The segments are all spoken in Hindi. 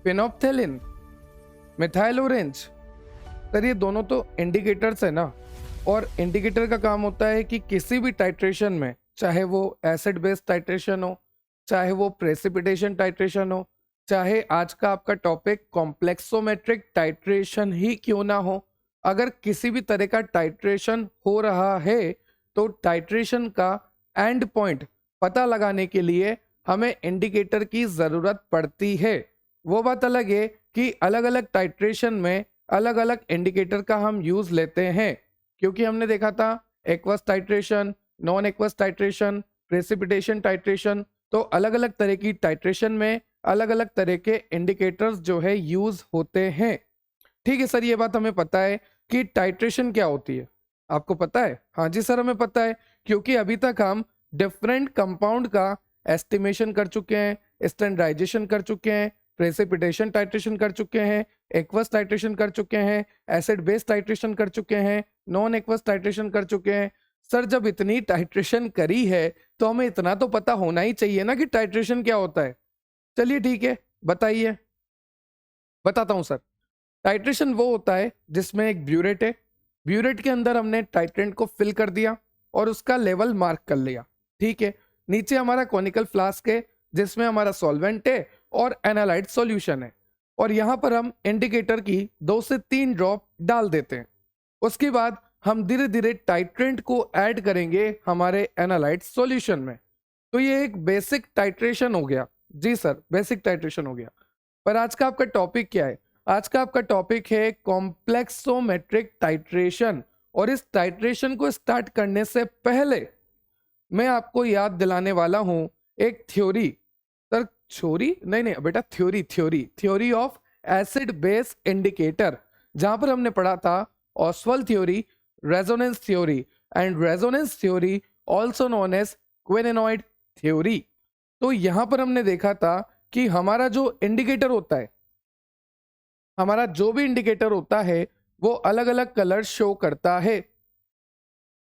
फिनोप्थेलिन, मिथाइल ऑरेंज। सर ये दोनों तो इंडिकेटर्स है ना, और इंडिकेटर का काम होता है कि किसी भी टाइट्रेशन में, चाहे वो एसिड बेस टाइट्रेशन हो, चाहे वो प्रेसिपिटेशन टाइट्रेशन हो, चाहे आज का आपका टॉपिक कॉम्प्लेक्सोमेट्रिक टाइट्रेशन ही क्यों ना हो, अगर किसी भी तरह का टाइट्रेशन हो रहा है तो टाइट्रेशन का एंड पॉइंट पता लगाने के लिए हमें इंडिकेटर की ज़रूरत पड़ती है। वो बात अलग है कि अलग अलग टाइट्रेशन में अलग अलग इंडिकेटर का हम यूज़ लेते हैं, क्योंकि हमने देखा था aqueous titration, non aqueous titration, precipitation titration, तो अलग अलग तरह की टाइट्रेशन में अलग अलग तरह के इंडिकेटर्स जो है यूज़ होते हैं। ठीक है सर, ये बात हमें पता है कि टाइट्रेशन क्या होती है। आपको पता है? हाँ जी सर, हमें पता है, क्योंकि अभी तक हम डिफरेंट कंपाउंड का एस्टिमेशन कर चुके हैं, स्टैंडर्डाइजेशन कर चुके हैं, प्रेसिपिटेशन टाइट्रेशन कर चुके हैं, एक्वस टाइट्रेशन कर चुके हैं, एसिड बेस टाइट्रेशन कर चुके हैं, नॉन एक्वस टाइट्रेशन कर चुके हैं। सर जब इतनी टाइट्रेशन करी है तो हमें इतना तो पता होना ही चाहिए ना कि टाइट्रेशन क्या होता है। चलिए ठीक है, बताइए। बताता हूँ सर। टाइट्रेशन वो होता है जिसमें एक ब्यूरेट है, ब्यूरेट के अंदर हमने टाइट्रेंट को फिल कर दिया और उसका लेवल मार्क कर लिया। ठीक है, नीचे हमारा कॉनिकल फ्लास्क है जिसमें हमारा सॉल्वेंट है और एनालाइट सॉल्यूशन है, और यहाँ पर हम इंडिकेटर की 2 से 3 ड्रॉप डाल देते हैं। उसके बाद हम धीरे धीरे टाइट्रेंट को ऐड करेंगे हमारे एनालाइट सॉल्यूशन में। तो ये एक बेसिक टाइट्रेशन हो गया। जी सर, बेसिक टाइट्रेशन हो गया। पर आज का आपका टॉपिक क्या है? आज का आपका टॉपिक है कॉम्प्लेक्सोमेट्रिक टाइट्रेशन, और इस टाइट्रेशन को स्टार्ट करने से पहले मैं आपको याद दिलाने वाला हूं एक थ्योरी। सर थ्योरी नहीं नहीं बेटा, theory theory theory of acid base indicator, जहां पर हमने पढ़ा था Ostwald theory, resonance theory and resonance theory also known as quinonoid theory. तो यहां पर हमने देखा था कि हमारा जो इंडिकेटर होता है, हमारा जो भी इंडिकेटर होता है वो अलग अलग कलर शो करता है।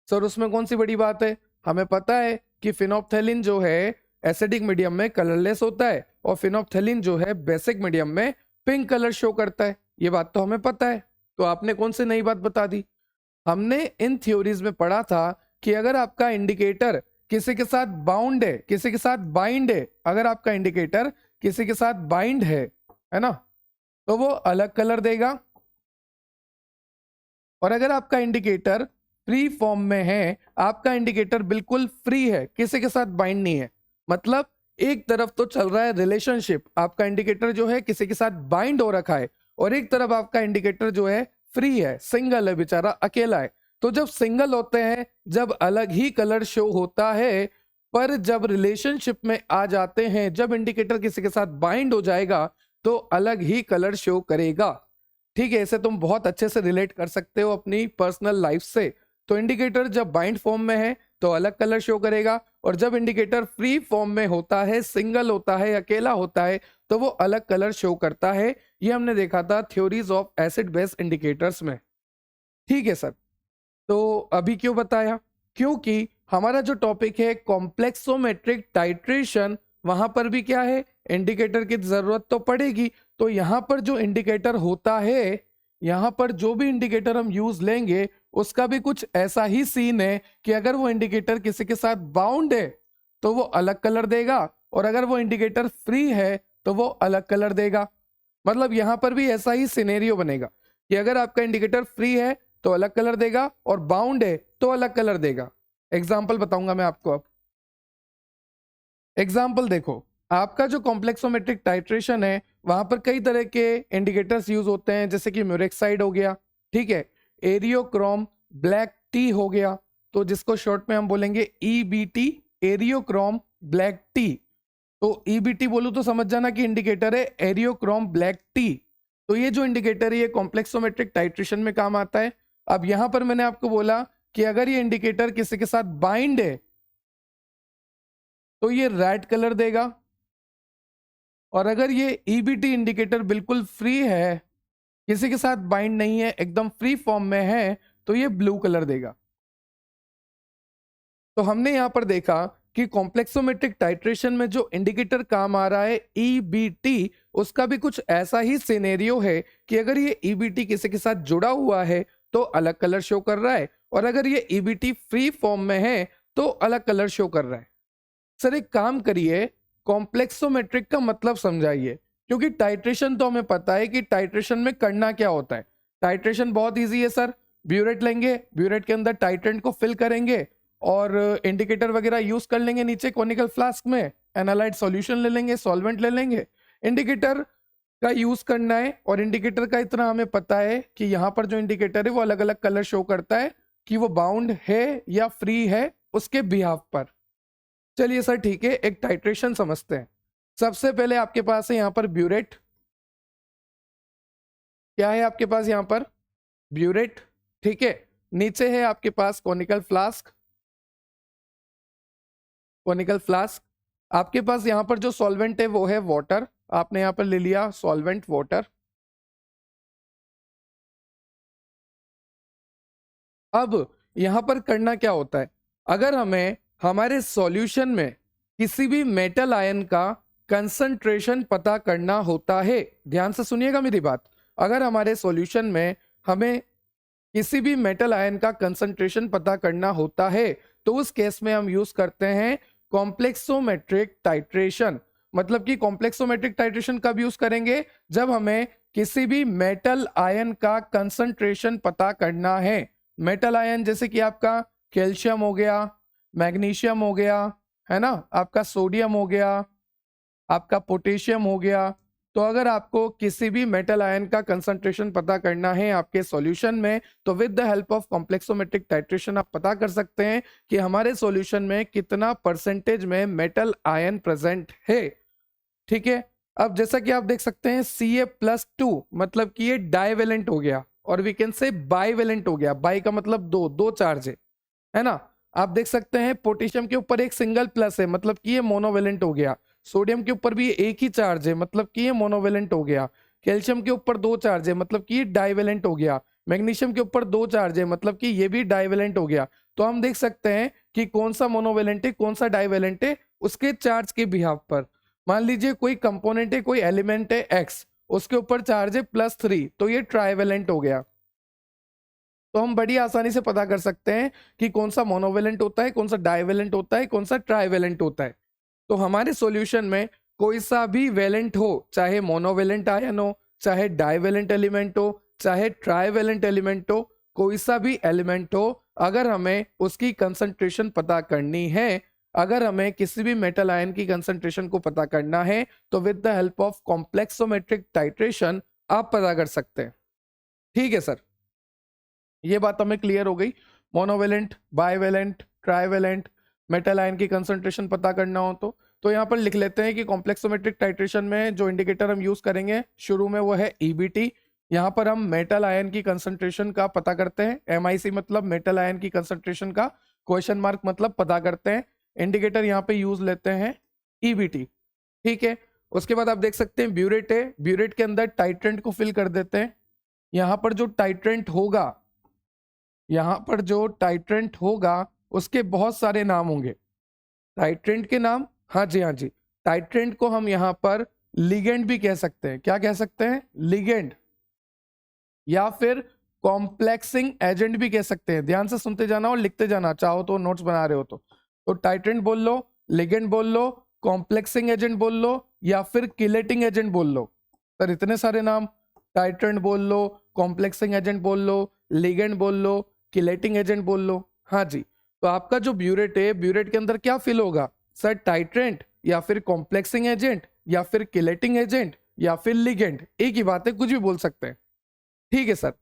सर उसमें कौन सी बड़ी बात है? हमें पता है कि फिनोप्थेलिन जो है एसिडिक मीडियम में कलरलेस होता है और फिनोप्थेलिन जो है बेसिक मीडियम में पिंक कलर शो करता है। ये बात तो हमें पता है, तो आपने कौन सी नई बात बता दी? हमने इन थ्योरीज में पढ़ा था कि अगर आपका इंडिकेटर किसी के साथ बाउंड है, किसी के साथ बाइंड है, अगर आपका इंडिकेटर किसी के साथ बाइंड है ना, तो वो अलग कलर देगा। और अगर आपका इंडिकेटर फ्री फॉर्म में है, आपका इंडिकेटर बिल्कुल फ्री है, किसी के साथ बाइंड नहीं है, मतलब एक तरफ तो चल रहा है रिलेशनशिप, आपका इंडिकेटर जो है किसी के साथ बाइंड हो रखा है, और एक तरफ आपका इंडिकेटर जो है फ्री है, सिंगल है, बेचारा अकेला है। तो जब सिंगल होते हैं, जब अलग ही कलर शो होता है, पर जब रिलेशनशिप में आ जाते हैं, जब इंडिकेटर किसी के साथ बाइंड हो जाएगा तो अलग ही कलर शो करेगा। ठीक है, इसे तुम बहुत अच्छे से रिलेट कर सकते हो अपनी पर्सनल लाइफ से। तो इंडिकेटर जब बाइंड फॉर्म में है तो अलग कलर शो करेगा, और जब इंडिकेटर फ्री फॉर्म में होता है, सिंगल होता है, अकेला होता है, तो वो अलग कलर शो करता है। ये हमने देखा था theories of acid base indicators में। ठीक है सर, तो अभी क्यों बताया? क्योंकि हमारा जो टॉपिक है कॉम्प्लेक्सोमेट्रिक टाइट्रेशन, वहां पर भी क्या है, इंडिकेटर की जरूरत तो पड़ेगी। तो यहां पर जो इंडिकेटर होता है, यहां पर जो भी इंडिकेटर हम यूज लेंगे उसका भी कुछ ऐसा ही सीन है कि अगर वो इंडिकेटर किसी के साथ बाउंड है तो वो अलग कलर देगा, और अगर वो इंडिकेटर फ्री है तो वो अलग कलर देगा। मतलब यहां पर भी ऐसा ही सिनेरियो बनेगा कि अगर आपका इंडिकेटर फ्री है तो अलग कलर देगा, और बाउंड है तो अलग कलर देगा। एग्जाम्पल बताऊंगा मैं आपको अब। एग्जाम्पल देखो, आपका जो कॉम्प्लेक्सोमेट्रिक टाइट्रेशन है वहां पर कई तरह के इंडिकेटर्स यूज होते हैं, जैसे कि म्यूरेक्साइड हो गया, ठीक है, एरियोक्रोम ब्लैक टी हो गया, तो जिसको शॉर्ट में हम बोलेंगे ईबीटी, एरियोक्रोम ब्लैक टी। तो ईबीटी बोलूं तो समझ जाना कि इंडिकेटर है एरियोक्रोम ब्लैक टी। तो ये जो इंडिकेटर है ये कॉम्प्लेक्सोमेट्रिक टाइट्रेशन में काम आता है। अब यहां पर मैंने आपको बोला कि अगर ये इंडिकेटर किसी के साथ बाइंड है तो ये रेड कलर देगा, और अगर ये ईबीटी इंडिकेटर बिल्कुल फ्री है, किसी के साथ बाइंड नहीं है, एकदम फ्री फॉर्म में है, तो ये ब्लू कलर देगा। तो हमने यहां पर देखा कि कॉम्प्लेक्सोमेट्रिक टाइट्रेशन में जो इंडिकेटर काम आ रहा है ईबीटी, उसका भी कुछ ऐसा ही सिनेरियो है कि अगर ये ईबीटी किसी के साथ जुड़ा हुआ है तो अलग कलर शो कर रहा है, और अगर ये ईबीटी फ्री फॉर्म में है तो अलग कलर शो कर रहा है। सर एक काम करिए, कॉम्प्लेक्सोमेट्रिक का मतलब समझाइए, क्योंकि टाइट्रेशन तो हमें पता है कि टाइट्रेशन में करना क्या होता है। टाइट्रेशन बहुत इजी है सर, ब्यूरेट लेंगे, ब्यूरेट के अंदर टाइट्रेंट को फिल करेंगे और इंडिकेटर वगैरह यूज कर लेंगे नीचे कॉनिकल फ्लास्क में, एनालाइट सॉल्यूशन ले लेंगे, सॉल्वेंट ले लेंगे, इंडिकेटर का यूज करना है। और इंडिकेटर का इतना हमें पता है कि यहाँ पर जो इंडिकेटर है वो अलग अलग कलर शो करता है कि वो बाउंड है या फ्री है उसके बिहाफ पर। चलिए सर ठीक है, एक टाइट्रेशन समझते हैं। सबसे पहले आपके पास है यहाँ पर ब्यूरेट। क्या है आपके पास यहाँ पर? ब्यूरेट, ठीक है। नीचे है आपके पास कॉनिकल फ्लास्क, कॉनिकल फ्लास्क। आपके पास यहाँ पर जो सॉल्वेंट है वो है वाटर, आपने यहाँ पर ले लिया सॉल्वेंट वाटर। अब यहाँ पर करना क्या होता है, अगर हमें हमारे सॉल्यूशन में किसी भी मेटल आयन का कंसंट्रेशन पता करना होता है, ध्यान से सुनिएगा मेरी बात, अगर हमारे सॉल्यूशन में हमें किसी भी मेटल आयन का कंसंट्रेशन पता करना होता है तो उस केस में हम यूज करते हैं कॉम्प्लेक्सोमेट्रिक टाइट्रेशन। मतलब कि कॉम्प्लेक्सोमेट्रिक टाइट्रेशन कब यूज करेंगे? जब हमें किसी भी मेटल आयन का कंसंट्रेशन पता करना है। मेटल आयन जैसे कि आपका कैल्शियम हो गया, मैग्नीशियम हो गया, है ना, आपका सोडियम हो गया, आपका पोटेशियम हो गया। तो अगर आपको किसी भी मेटल आयन का कंसंट्रेशन पता करना है आपके सॉल्यूशन में, तो with the help of complexometric titration आप पता कर सकते हैं कि हमारे सॉल्यूशन में कितना परसेंटेज में मेटल आयन प्रेजेंट है। ठीक है, अब जैसा कि आप देख सकते हैं Ca+2 मतलब कि ये डाइवेलेंट हो गया, और वी कैन से बाइवेलेंट हो गया। बाई का मतलब दो, दो चार्ज है ना। आप देख सकते हैं पोटेशियम के ऊपर एक सिंगल प्लस है, मतलब कि ये मोनोवेलेंट हो गया। सोडियम के ऊपर भी एक ही चार्ज है, मतलब कि ये मोनोवेलेंट हो गया। कैल्शियम के ऊपर दो चार्ज है, मतलब कि ये डाइवेलेंट हो गया। मैग्नीशियम के ऊपर दो चार्ज है, मतलब कि ये भी डाइवेलेंट हो गया। तो हम देख सकते हैं कि कौन सा मोनोवेलेंट है कौन सा डाइवेलेंट है उसके चार्ज के बिहाफ पर। मान लीजिए कोई कंपोनेंट है, कोई एलिमेंट है एक्स, उसके ऊपर चार्ज है +3, तो ये ट्राइवेलेंट हो गया। तो हम बड़ी आसानी से पता कर सकते हैं कि कौन सा मोनोवेलेंट होता है, कौन सा डाइवेलेंट होता है, कौन सा ट्राइवेलेंट होता है। तो हमारे सॉल्यूशन में कोई सा भी वेलेंट हो, चाहे मोनोवेलेंट आयन हो, चाहे डाइवेलेंट एलिमेंट हो, चाहे ट्राइवेलेंट एलिमेंट हो, कोई सा भी एलिमेंट हो, अगर हमें उसकी कंसंट्रेशन पता करनी है, अगर हमें किसी भी मेटल आयन की कंसंट्रेशन को पता करना है, तो with the help of complexometric titration आप पता कर सकते हैं। ठीक है सर, ये बात हमें क्लियर हो गई। Monovalent, bivalent, trivalent metal ion की कंसंट्रेशन पता करना हो तो यहाँ पर लिख लेते हैं कि कॉम्प्लेक्सोमेट्रिक टाइट्रेशन में जो इंडिकेटर हम यूज करेंगे शुरू में वो है ईबीटी। यहाँ पर हम मेटल आयन की कंसंट्रेशन का पता करते हैं, एमआईसी मतलब मेटल आयन की कंसंट्रेशन का, क्वेश्चन मार्क मतलब पता करते हैं। इंडिकेटर यहाँ पे यूज लेते हैं ईबीटी। ठीक है, उसके बाद आप देख सकते हैं ब्यूरेट है, ब्यूरेट के अंदर टाइट्रेंट को फिल कर देते हैं। यहाँ पर जो टाइट्रेंट होगा, यहाँ पर जो टाइट्रेंट होगा उसके बहुत सारे नाम होंगे। टाइट्रेंट के नाम, हाँ जी हाँ जी, टाइट्रेंट को हम यहाँ पर लिगेंड भी कह सकते हैं। क्या कह सकते हैं? लिगेंड, या फिर कॉम्प्लेक्सिंग एजेंट भी कह सकते हैं। ध्यान से सुनते जाना और लिखते जाना, चाहो तो नोट्स बना रहे हो तो टाइट्रेंट बोल लो, लिगेंड बोल लो, कॉम्प्लेक्सिंग एजेंट बोल लो, या फिर किलेटिंग एजेंट बोल लो। सर इतने सारे नाम, टाइट्रेंट बोल लो, कॉम्प्लेक्सिंग एजेंट बोल लो, लिगेंड बोल लो, किलेटिंग एजेंट बोल लो। हाँ जी, तो आपका जो ब्यूरेट है, ब्यूरेट के अंदर क्या फिल होगा सर? टाइट्रेंट, या फिर कॉम्प्लेक्सिंग एजेंट, या फिर किलेटिंग एजेंट, या फिर लिगेंड। एक ही बात है, कुछ भी बोल सकते हैं। ठीक है सर,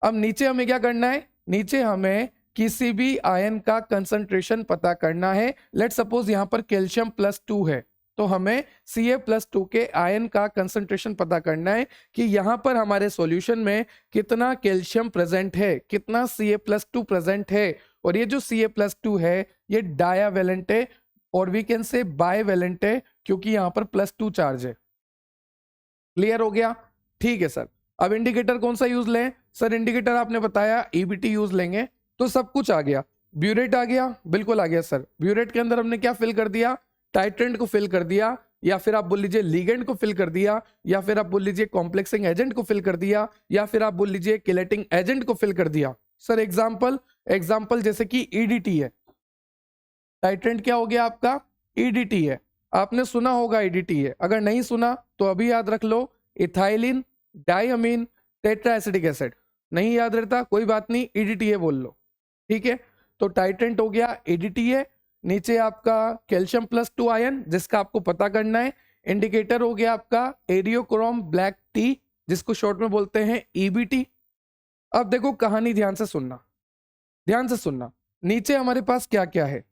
अब नीचे हमें क्या करना है? नीचे हमें किसी भी आयन का कंसंट्रेशन पता करना है। लेट सपोज यहाँ पर कैल्शियम +2 है, तो हमें Ca+2 के आयन का कंसंट्रेशन पता करना है कि यहाँ पर हमारे सॉल्यूशन में कितना कैल्शियम प्रेजेंट है, कितना Ca+2 प्रेजेंट है। और ये जो Ca+2 है ये डायावेलेंट है, और वी कैन से बाइवेलेंट है, क्योंकि यहाँ पर +2 चार्ज है। क्लियर हो गया? ठीक है सर, अब इंडिकेटर कौन सा यूज लें? सर इंडिकेटर आपने बताया ईबीटी यूज लेंगे, तो सब कुछ आ गया। ब्यूरेट आ गया, बिल्कुल आ गया सर। ब्यूरेट के अंदर हमने क्या फिल कर दिया, टाइट्रेंट को फिल कर दिया, या फिर आप बोल लीजिए लिगेंड को फिल कर दिया, या फिर आप बोल लीजिए कॉम्प्लेक्सिंग एजेंट को फिल कर दिया, या फिर आप बोल लीजिए किलेटिंग एजेंट को फिल कर दिया। सर एग्जाम्पल जैसे कि ईडीटी है, टाइट्रेंट क्या हो गया आपका, ईडीटी है। आपने सुना होगा ईडीटी है, अगर नहीं सुना तो अभी याद रख लो, इथाइलिन डाइअमीन टेट्रा एसिडिक एसिड। नहीं याद रहता कोई बात नहीं, ईडीटीए बोल लो, ठीक है। तो टाइट्रेंट हो गया ईडीटीए, नीचे आपका कैल्शियम प्लस 2 आयन जिसका आपको पता करना है। इंडिकेटर हो गया आपका एरियोक्रोम ब्लैक टी जिसको शॉर्ट में बोलते हैं ईबीटी। अब देखो कहानी ध्यान से सुनना, ध्यान से सुनना। नीचे हमारे पास क्या क्या है,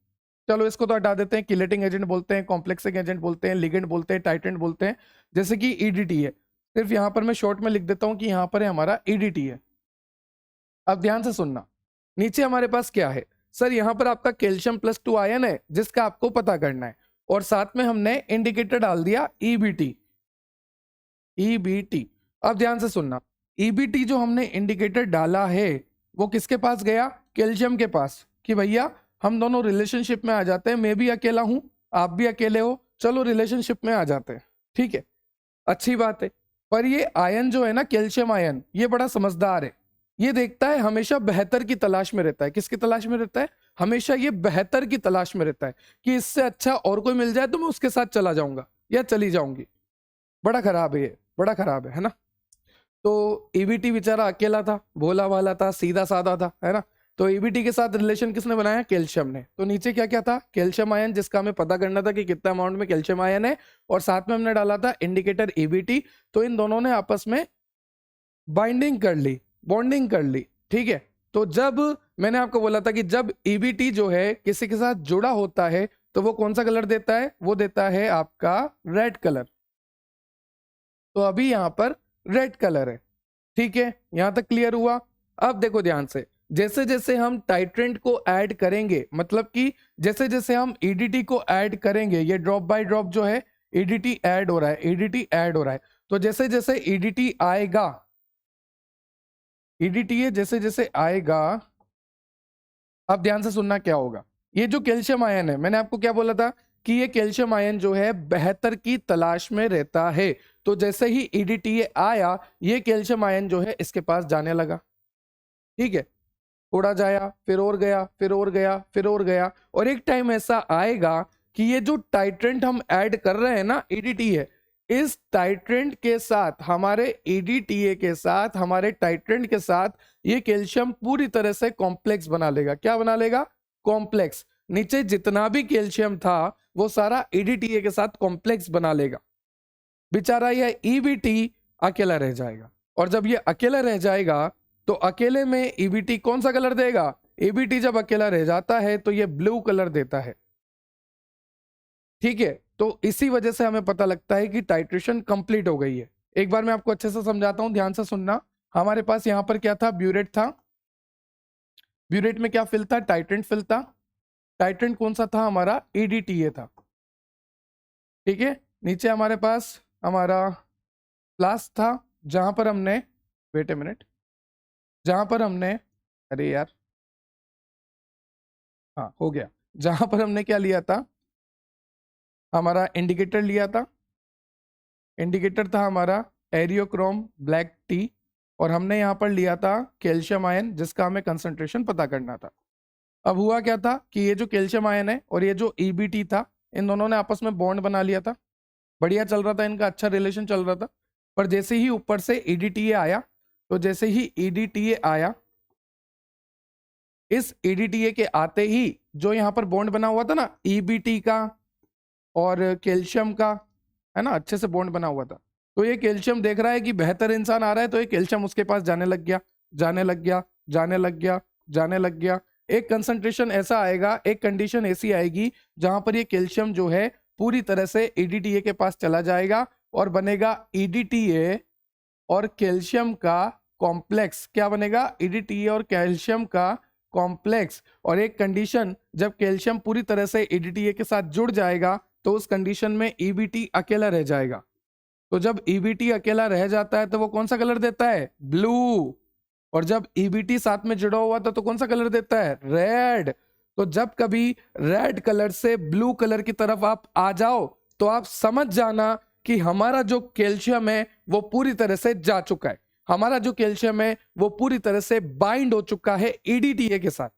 चलो इसको तो हटा देते हैं। किलेटिंग एजेंट बोलते हैं, कॉम्प्लेक्सिंग एजेंट बोलते हैं, लिगेंड बोलते हैं, टाइट्रेंट बोलते हैं, जैसे कि ईडीटी है। सिर्फ यहां पर मैं शॉर्ट में लिख देता हूं कि यहां पर है हमारा ईडीटी है। अब ध्यान से सुनना, नीचे हमारे पास क्या है सर, यहां पर आपका कैल्शियम प्लस 2 आयन है जिसका आपको पता करना है, और साथ में हमने इंडिकेटर डाल दिया ईबीटी, ईबीटी। अब ध्यान से सुनना, ईबीटी जो हमने इंडिकेटर डाला है वो किसके पास गया, कैल्शियम के पास, कि भैया हम दोनों रिलेशनशिप में आ जाते हैं, मैं भी अकेला हूं आप भी अकेले हो, चलो रिलेशनशिप में आ जाते हैं, ठीक है, अच्छी बात है। पर ये आयन जो है ना, कैल्शियम आयन, ये बड़ा समझदार है, ये देखता है हमेशा बेहतर की तलाश में रहता है। किसकी तलाश में रहता है, हमेशा ये बेहतर की तलाश में रहता है कि इससे अच्छा और कोई मिल जाए तो मैं उसके साथ चला जाऊंगा या चली जाऊंगी। बड़ा खराब है ये, बड़ा खराब है ना। तो ईबीटी बेचारा अकेला था, भोला वाला था, सीधा साधा था, है ना। तो ईबीटी के साथ रिलेशन किसने बनाया, कैल्शियम ने। तो नीचे क्या क्या था, कैल्शियम आयन जिसका हमें पता करना था कि कितना अमाउंट में कैल्शियम आयन है, और साथ में हमने डाला था इंडिकेटर ईबीटी। तो इन दोनों ने आपस में बाइंडिंग कर ली, बॉन्डिंग कर ली, ठीक है। तो जब मैंने आपको बोला था कि जब ईबीटी जो है किसी के साथ जुड़ा होता है तो वो कौन सा कलर देता है, वो देता है आपका रेड कलर। तो अभी यहां पर रेड कलर है, ठीक है, यहां तक क्लियर हुआ। अब देखो ध्यान से, जैसे जैसे हम टाइट्रेंट को ऐड करेंगे, मतलब कि जैसे जैसे हम ईडीटी को ऐड करेंगे, ये ड्रॉप बाय ड्रॉप जो है ईडीटी ऐड हो रहा है, ईडीटी ऐड हो रहा है। तो जैसे जैसे ईडीटी आएगा, ईडीटी जैसे जैसे आएगा, अब ध्यान से सुनना क्या होगा। ये जो कैल्शियम आयन है, मैंने आपको क्या बोला था कि ये कैल्शियम आयन जो है बेहतर की तलाश में रहता है। तो जैसे ही ईडीटीए आया, ये कैल्शियम आयन जो है इसके पास जाने लगा, ठीक है, थोड़ा जाया, फिर और गया, फिर और गया, फिर और गया, और एक टाइम ऐसा आएगा कि ये जो टाइट्रेंट हम ऐड कर रहे हैं ना, ईडीटीए, इस टाइट्रेंट के साथ, हमारे ईडीटीए के साथ, हमारे टाइट्रेंट के साथ ये कैल्शियम पूरी तरह से कॉम्प्लेक्स बना लेगा। क्या बना लेगा, कॉम्प्लेक्स। नीचे जितना भी कैल्शियम था वो सारा ईडीटीए के साथ कॉम्प्लेक्स बना लेगा। बेचारा ये ईबीटी अकेला रह जाएगा, और जब ये अकेला रह जाएगा तो अकेले में ईबीटी कौन सा कलर देगा, ईबीटी जब अकेला रह जाता है तो ये ब्लू कलर देता है, ठीक है। तो इसी वजह से हमें पता लगता है कि टाइट्रेशन कंप्लीट हो गई है। एक बार मैं आपको अच्छे से समझाता हूं, ध्यान से सुनना। हमारे पास यहां पर क्या था, ब्यूरेट था, ब्यूरेट में क्या फिल था, टाइट्रेंट फिल था। टाइट्रेंट कौन सा था, हमारा ईडीटीए था, ठीक है। नीचे हमारे पास हमारा फ्लास्क था, जहां पर हमने, वेट ए मिनट, जहां पर हमने, अरे यार, हाँ हो गया, जहां पर हमने क्या लिया था, हमारा इंडिकेटर लिया था। इंडिकेटर था हमारा एरियोक्रोम ब्लैक टी, और हमने यहाँ पर लिया था कैल्शियम आयन जिसका हमें कंसंट्रेशन पता करना था। अब हुआ क्या था कि ये जो कैल्शियम आयन है और ये जो ईबीटी था, इन दोनों ने आपस में बॉन्ड बना लिया था, बढ़िया चल रहा था, इनका अच्छा रिलेशन चल रहा था। पर जैसे ही ऊपर से ईडीटीए आया, तो जैसे ही ईडीटीए आया, इस ईडीटीए के आते ही जो यहाँ पर बॉन्ड बना हुआ था ना, ईबीटी का और कैल्शियम का, है ना, अच्छे से बॉन्ड बना हुआ था। तो ये कैल्शियम देख रहा है कि बेहतर इंसान आ रहा है, तो ये कैल्शियम उसके पास जाने लग गया, जाने लग गया, जाने लग गया, जाने लग गया। एक कंसंट्रेशन ऐसा आएगा, एक कंडीशन ऐसी आएगी जहां पर ये कैल्शियम जो है पूरी तरह से ईडीटीए के पास चला जाएगा और बनेगा ईडीटीए और कैल्शियम का कॉम्प्लेक्स। क्या बनेगा, ईडीटीए और कैल्शियम का कॉम्प्लेक्स। और एक कंडीशन, जब कैल्शियम पूरी तरह से ईडीटीए के साथ जुड़ जाएगा तो उस कंडीशन में ईबीटी अकेला रह जाएगा। तो जब ईबीटी अकेला रह जाता है तो वो कौन सा कलर देता है, ब्लू। और जब ईबीटी साथ में जुड़ा हुआ था तो कौन सा कलर देता है, रेड। तो जब कभी रेड कलर से ब्लू कलर की तरफ आप आ जाओ तो आप समझ जाना कि हमारा जो कैल्शियम है वो पूरी तरह से जा चुका है, हमारा जो कैल्शियम है वो पूरी तरह से बाइंड हो चुका है ईडीटीए के साथ।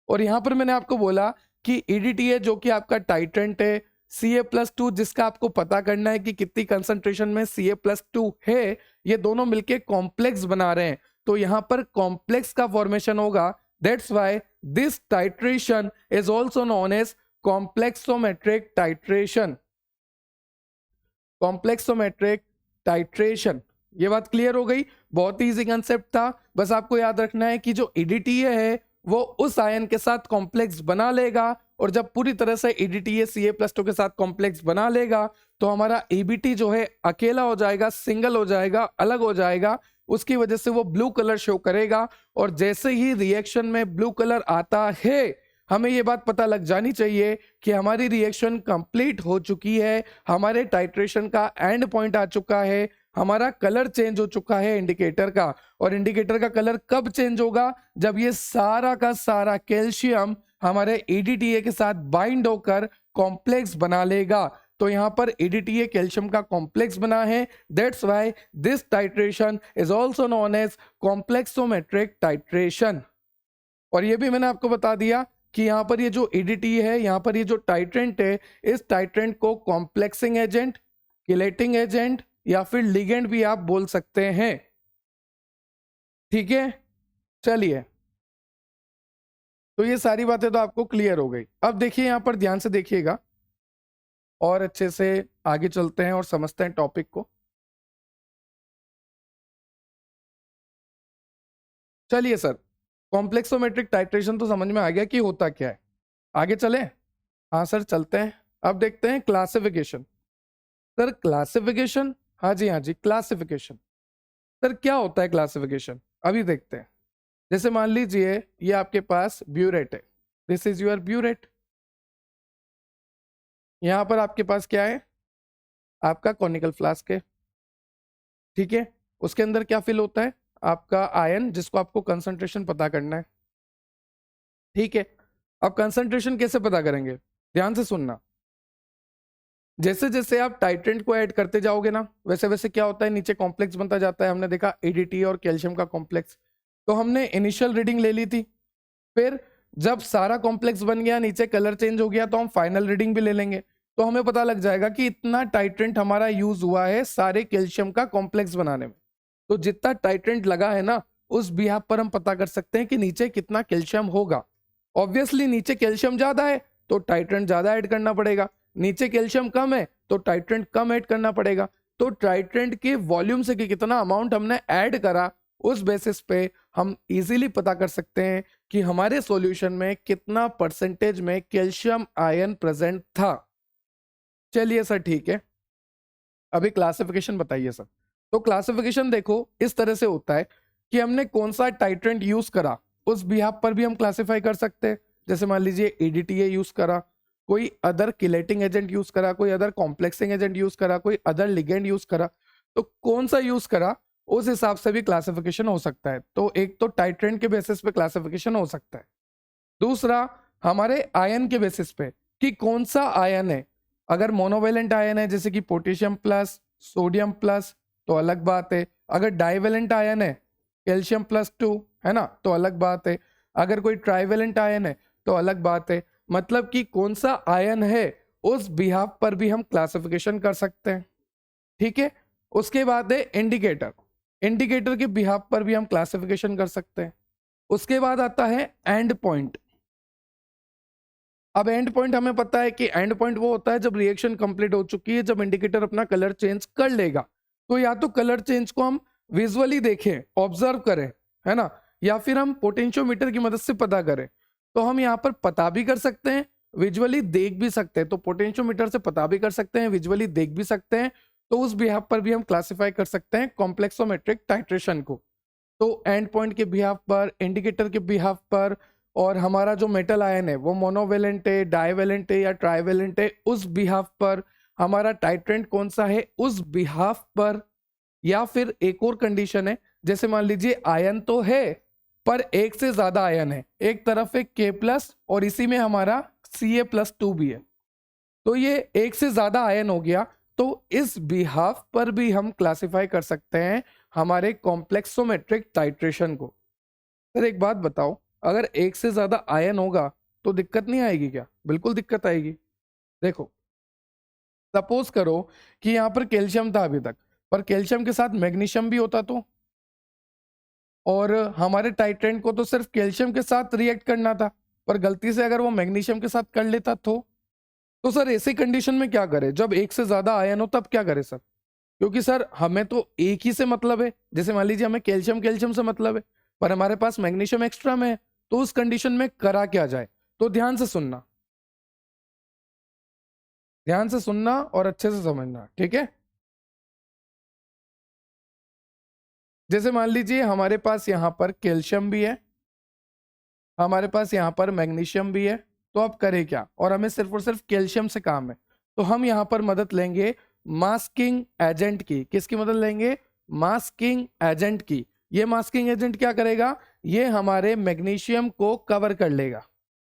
और यहां पर मैंने आपको बोला कि ईडीटीए जो कि आपका टाइट्रेंट है, Ca+2 जिसका आपको पता करना है कि कितनी कंसंट्रेशन में Ca+2 है, ये दोनों मिलके कॉम्प्लेक्स बना रहे हैं, तो यहां पर कॉम्प्लेक्स का फॉर्मेशन होगा। That's why this titration is also known as complexometric titration. Complexometric titration, ये बात क्लियर हो गई। बहुत ही इजी कंसेप्ट था, बस आपको याद रखना है कि जो ईडीटीए है वो उस आयन के साथ कॉम्प्लेक्स बना लेगा, और जब पूरी तरह से ईडीटीए Ca+2 के साथ कॉम्प्लेक्स बना लेगा तो हमारा ईबीटी जो है अकेला हो जाएगा, सिंगल हो जाएगा, अलग हो जाएगा। उसकी वजह से वो ब्लू कलर शो करेगा, और जैसे ही रिएक्शन में ब्लू कलर आता है हमें ये बात पता लग जानी चाहिए कि हमारी रिएक्शन कंप्लीट हो चुकी है, हमारे टाइट्रेशन का एंड पॉइंट आ चुका है, हमारा कलर चेंज हो चुका है इंडिकेटर का। और इंडिकेटर का कलर कब चेंज होगा? जब ये सारा का सारा कैल्शियम हमारे ईडीटीए के साथ बाइंड होकर कॉम्प्लेक्स बना लेगा। तो यहाँ पर ईडीटीए कैल्शियम का कॉम्प्लेक्स बना है। That's why this titration is also known as complexometric titration. और ये भी मैंने आपको बता दिया कि यहाँ पर ये जो ईडीटी है, यहाँ पर ये जो टाइट्रेंट है, इस टाइट्रेंट को कॉम्प्लेक्सिंग एजेंट, किलेटिंग एजेंट या फिर लिगेंड भी आप बोल सकते हैं। ठीक है, चलिए, तो ये सारी बातें तो आपको क्लियर हो गई। अब देखिए यहाँ पर ध्यान से देखिएगा और अच्छे से आगे चलते हैं और समझते हैं टॉपिक को। चलिए सर, कॉम्प्लेक्सोमेट्रिक टाइट्रेशन तो समझ में आ गया कि होता क्या है, आगे चले? हाँ सर, चलते हैं। अब देखते हैं क्लासिफिकेशन। सर क्लासिफिकेशन, हाँ जी हाँ जी, क्लासिफिकेशन। सर क्या होता है क्लासिफिकेशन, अभी देखते हैं। जैसे मान लीजिए ये आपके पास ब्यूरेट है, दिस इज योर ब्यूरेट। यहां पर आपके पास क्या है? आपका कॉनिकल फ्लास्क है, ठीक है। उसके अंदर क्या फिल होता है? आपका आयन, जिसको आपको कंसंट्रेशन पता करना है, ठीक है। अब कंसंट्रेशन कैसे पता करेंगे? ध्यान से सुनना। जैसे जैसे आप टाइट्रेंट को ऐड करते जाओगे ना, वैसे वैसे क्या होता है, नीचे कॉम्प्लेक्स बनता जाता है। हमने देखा ईडीटी और कैल्शियम का कॉम्प्लेक्स, तो हमने इनिशियल रीडिंग ले ली थी, फिर जब सारा कॉम्प्लेक्स बन गया, नीचे कलर चेंज हो गया, तो हम फाइनल रीडिंग भी ले लेंगे। तो हमें पता लग जाएगा कि इतना टाइट्रेंट हमारा यूज हुआ है सारे कैल्शियम का कॉम्प्लेक्स बनाने में। तो जितना टाइट्रेंट लगा है ना, उस बिहाफ पर हम पता कर सकते हैं कि नीचे कितना कैल्शियम होगा। ऑब्वियसली नीचे कैल्शियम ज्यादा है तो टाइट्रेंट ज्यादा ऐड करना पड़ेगा, नीचे कैल्शियम कम है तो टाइट्रेंट कम ऐड करना पड़ेगा। तो टाइट्रेंट के वॉल्यूम से कि कितना अमाउंट हमने ऐड करा, उस बेसिस पे हम इजीली पता कर सकते हैं कि हमारे सॉल्यूशन में कितना परसेंटेज में कैल्शियम आयन प्रेजेंट था। चलिए सर, ठीक है, अभी क्लासिफिकेशन बताइए सर। तो क्लासिफिकेशन देखो इस तरह से होता है कि हमने कौन सा टाइट्रेंट यूज करा, उस बिहाफ पर भी हम क्लासिफाई कर सकते हैं। जैसे मान लीजिए ईडीटीए यूज करा, कोई अदर किलेटिंग एजेंट यूज करा, कोई अदर कॉम्प्लेक्सिंग एजेंट यूज करा, कोई अदर लिगेंड यूज करा, तो कौन सा यूज करा उस हिसाब से भी क्लासिफिकेशन हो सकता है। तो एक तो टाइट्रेंट के बेसिस पे क्लासिफिकेशन हो सकता है, दूसरा हमारे आयन के बेसिस पे कि कौन सा आयन है। अगर मोनोवेलेंट आयन है जैसे कि पोटेशियम प्लस, सोडियम प्लस, तो अलग बात है। अगर डाइवेलेंट आयन है, कैल्शियम+2 है ना, तो अलग बात है। अगर कोई ट्राइवेलेंट आयन है तो अलग बात है। मतलब कि कौन सा आयन है उस बिहाफ पर भी हम क्लासिफिकेशन कर सकते हैं, ठीक है। उसके बाद है इंडिकेटर, इंडिकेटर के बिहाफ पर भी हम क्लासिफिकेशन कर सकते हैं। उसके बाद आता है एंड पॉइंट। अब एंड पॉइंट हमें पता है कि एंड पॉइंट वो होता है जब रिएक्शन कंप्लीट हो चुकी है, जब इंडिकेटर अपना कलर चेंज कर लेगा। तो या तो कलर चेंज को हम विजुअली देखें, ऑब्जर्व करें, है ना, या फिर हम पोटेंशियोमीटर की मदद से पता करें। तो हम यहाँ पर पता भी कर सकते हैं, विजुअली देख भी सकते हैं। तो पोटेंशियोमीटर से पता भी कर सकते हैं, विजुअली देख भी सकते हैं। तो उस बिहाफ पर भी हम क्लासिफाई कर सकते हैं कॉम्प्लेक्सोमेट्रिक टाइट्रेशन को। तो एंड पॉइंट के बिहाफ पर, इंडिकेटर के बिहाफ पर, और हमारा जो मेटल आयन है वो मोनोवेलेंट है, डाइवेलेंट है या ट्राइवेलेंट है, उस बिहाफ पर, हमारा टाइट्रेंट कौन सा है उस बिहाफ पर। या फिर एक और कंडीशन है, जैसे मान लीजिए आयन तो है, पर एक से ज्यादा आयन है, एक तरफ एक K+ और इसी में हमारा Ca+2 भी है, तो ये एक से ज्यादा आयन हो गया। तो इस बिहाफ पर भी हम क्लासिफाई कर सकते हैं हमारे कॉम्प्लेक्सोमेट्रिक टाइट्रेशन को। सर एक बात बताओ, अगर एक से ज्यादा आयन होगा तो दिक्कत नहीं आएगी क्या? बिल्कुल दिक्कत आएगी। देखो, सपोज करो कि यहाँ पर कैल्शियम था अभी तक, पर कैल्शियम के साथ मैग्नीशियम भी होता और हमारे टाइट्रेंट को तो सिर्फ कैल्शियम के साथ रिएक्ट करना था, पर गलती से अगर वो मैग्नीशियम के साथ कर लेता तो सर ऐसी कंडीशन में क्या करें? जब एक से ज्यादा आयन हो तब क्या करें सर? क्योंकि सर हमें तो एक ही से मतलब है, जैसे मान लीजिए हमें कैल्शियम कैल्शियम से मतलब है, पर हमारे पास मैग्नीशियम एक्स्ट्रा में है, तो उस कंडीशन में करा क्या जाए? तो ध्यान से सुनना, ध्यान से सुनना और अच्छे से समझना, ठीक है? जैसे मान लीजिए हमारे पास यहाँ पर कैल्शियम भी है, हमारे पास यहाँ पर मैग्नीशियम भी है, तो अब करें क्या? और हमें सिर्फ और सिर्फ कैल्शियम से काम है, तो हम यहाँ पर मदद लेंगे मास्किंग एजेंट की। किसकी मदद लेंगे? मास्किंग एजेंट की। ये मास्किंग एजेंट क्या करेगा? ये हमारे मैग्नीशियम को कवर कर लेगा।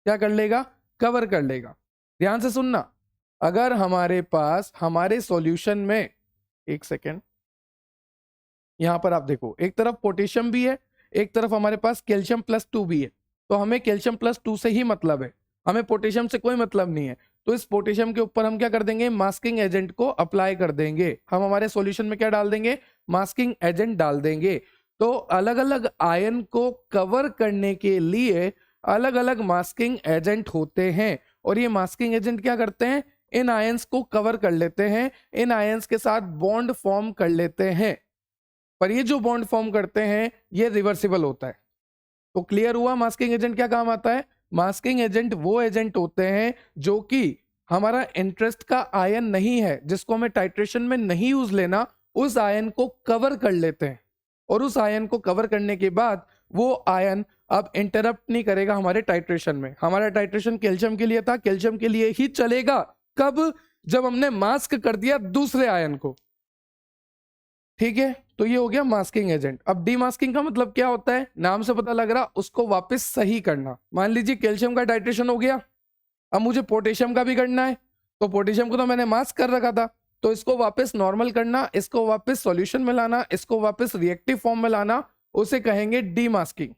क्या कर लेगा? कवर कर लेगा। ध्यान से सुनना, अगर हमारे पास हमारे सॉल्यूशन में, एक सेकेंड, यहां पर आप देखो, एक तरफ पोटेशियम भी है, एक तरफ हमारे पास कैल्शियम+2 भी है, तो हमें कैल्शियम+2 से ही मतलब है, हमें पोटेशियम से कोई मतलब नहीं है। तो इस पोटेशियम के ऊपर हम क्या कर देंगे? मास्किंग एजेंट को अप्लाई कर देंगे। हम हमारे सॉल्यूशन में क्या डाल देंगे? मास्किंग एजेंट डाल देंगे। तो अलग अलग आयन को कवर करने के लिए अलग अलग मास्किंग एजेंट होते हैं, और ये मास्किंग एजेंट क्या करते हैं? इन आयंस को कवर कर लेते हैं, इन आयंस के साथ बॉन्ड फॉर्म कर लेते हैं, पर ये जो बॉन्ड फॉर्म करते हैं ये रिवर्सिबल होता है। तो क्लियर हुआ मास्किंग एजेंट क्या काम आता है? मास्किंग एजेंट वो एजेंट होते हैं जो कि हमारा इंटरेस्ट का आयन नहीं है, जिसको हमें टाइट्रेशन में नहीं यूज लेना, उस आयन को कवर कर लेते हैं, और उस आयन को कवर करने के बाद वो आयन अब इंटरप्ट नहीं करेगा हमारे टाइट्रेशन में। हमारा टाइट्रेशन कैल्शियम के लिए था, कैल्शियम के लिए ही चलेगा। कब? जब हमने मास्क कर दिया दूसरे आयन को, ठीक है? तो ये हो गया मास्किंग एजेंट। अब डीमास्किंग का मतलब क्या होता है? नाम से पता लग रहा, उसको वापस सही करना। मान लीजिए कैल्शियम का टाइट्रेशन हो गया, अब मुझे पोटेशियम का भी करना है, तो पोटेशियम को तो मैंने मास्क कर रखा था, तो इसको वापस नॉर्मल करना, इसको वापस सॉल्यूशन में लाना, इसको वापस रिएक्टिव फॉर्म में लाना, उसे कहेंगे डीमास्किंग।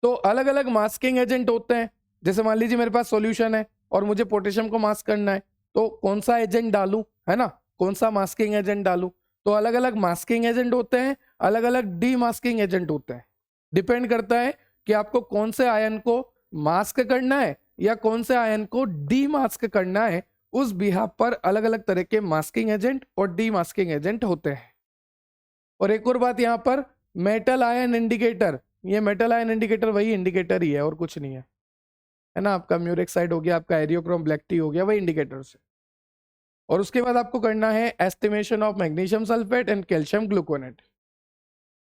तो अलग अलग मास्किंग एजेंट होते हैं। जैसे मान लीजिए मेरे पास सॉल्यूशन है और मुझे पोटेशियम को मास्क करना है, तो कौन सा एजेंट डालूं, है ना? कौन सा मास्किंग एजेंट डालूं? तो अलग अलग मास्किंग एजेंट होते हैं, अलग अलग डीमास्किंग एजेंट होते हैं। डिपेंड करता है कि आपको कौन से आयन को मास्क करना है या कौन से आयन को डीमास्क करना है। उस बिहाफ पर अलग अलग तरह के मास्किंग एजेंट और डीमास्किंग एजेंट होते हैं। और एक और बात यहाँ पर, मेटल आयन इंडिकेटर। ये मेटल आयन इंडिकेटर वही इंडिकेटर ही है और कुछ नहीं है ना? आपका म्यूरिक साइड हो गया, आपका एरियोक्रोम ब्लैक टी हो गया, वही इंडिकेटर से। और उसके बाद आपको करना है estimation of magnesium sulphate and calcium gluconate.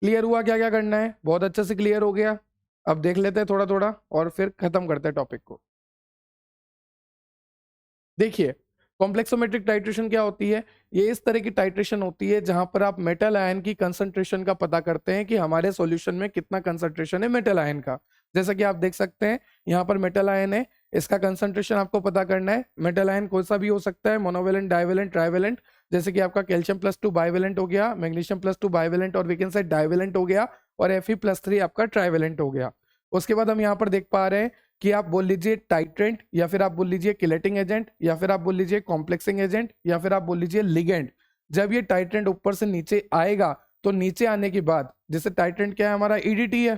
Clear हुआ क्या क्या करना है? बहुत अच्छे से क्लियर हो गया। अब देख लेते हैं थोड़ा थोड़ा और फिर खत्म करते हैं टॉपिक को। देखिए, कॉम्प्लेक्सोमेट्रिक टाइट्रेशन क्या होती है? ये इस तरह की टाइट्रेशन होती है जहां पर आप मेटल आयन की कंसंट्रेशन का पता करते हैं कि हमारे सॉल्यूशन में कितना कंसंट्रेशन है मेटल आयन का। जैसा कि आप देख सकते हैं यहाँ पर मेटल आयन है, इसका कंसंट्रेशन आपको पता करना है। मेटल आयन कोई सा भी हो सकता है, मोनोवेलेंट, डाइवेलेंट, ट्राइवेलेंट। जैसे कि आपका कैल्शियम+2 बाइवेलेंट हो गया, मैग्नीशियम+2 बाइवेलेंट और वी कैन से डाइवेलेंट हो गया, और Fe+3 आपका ट्राइवेलेंट हो गया। उसके बाद हम यहाँ पर देख पा रहे हैं कि आप बोल लीजिए टाइट्रेंट, या फिर आप बोल लीजिए किलेटिंग एजेंट, या फिर आप बोल लीजिए कॉम्प्लेक्सिंग एजेंट, या फिर आप बोल लीजिए लिगेंड। जब ये टाइट्रेंट ऊपर से नीचे आएगा, तो नीचे आने के बाद, जैसे टाइट्रेंट क्या है हमारा? EDT है,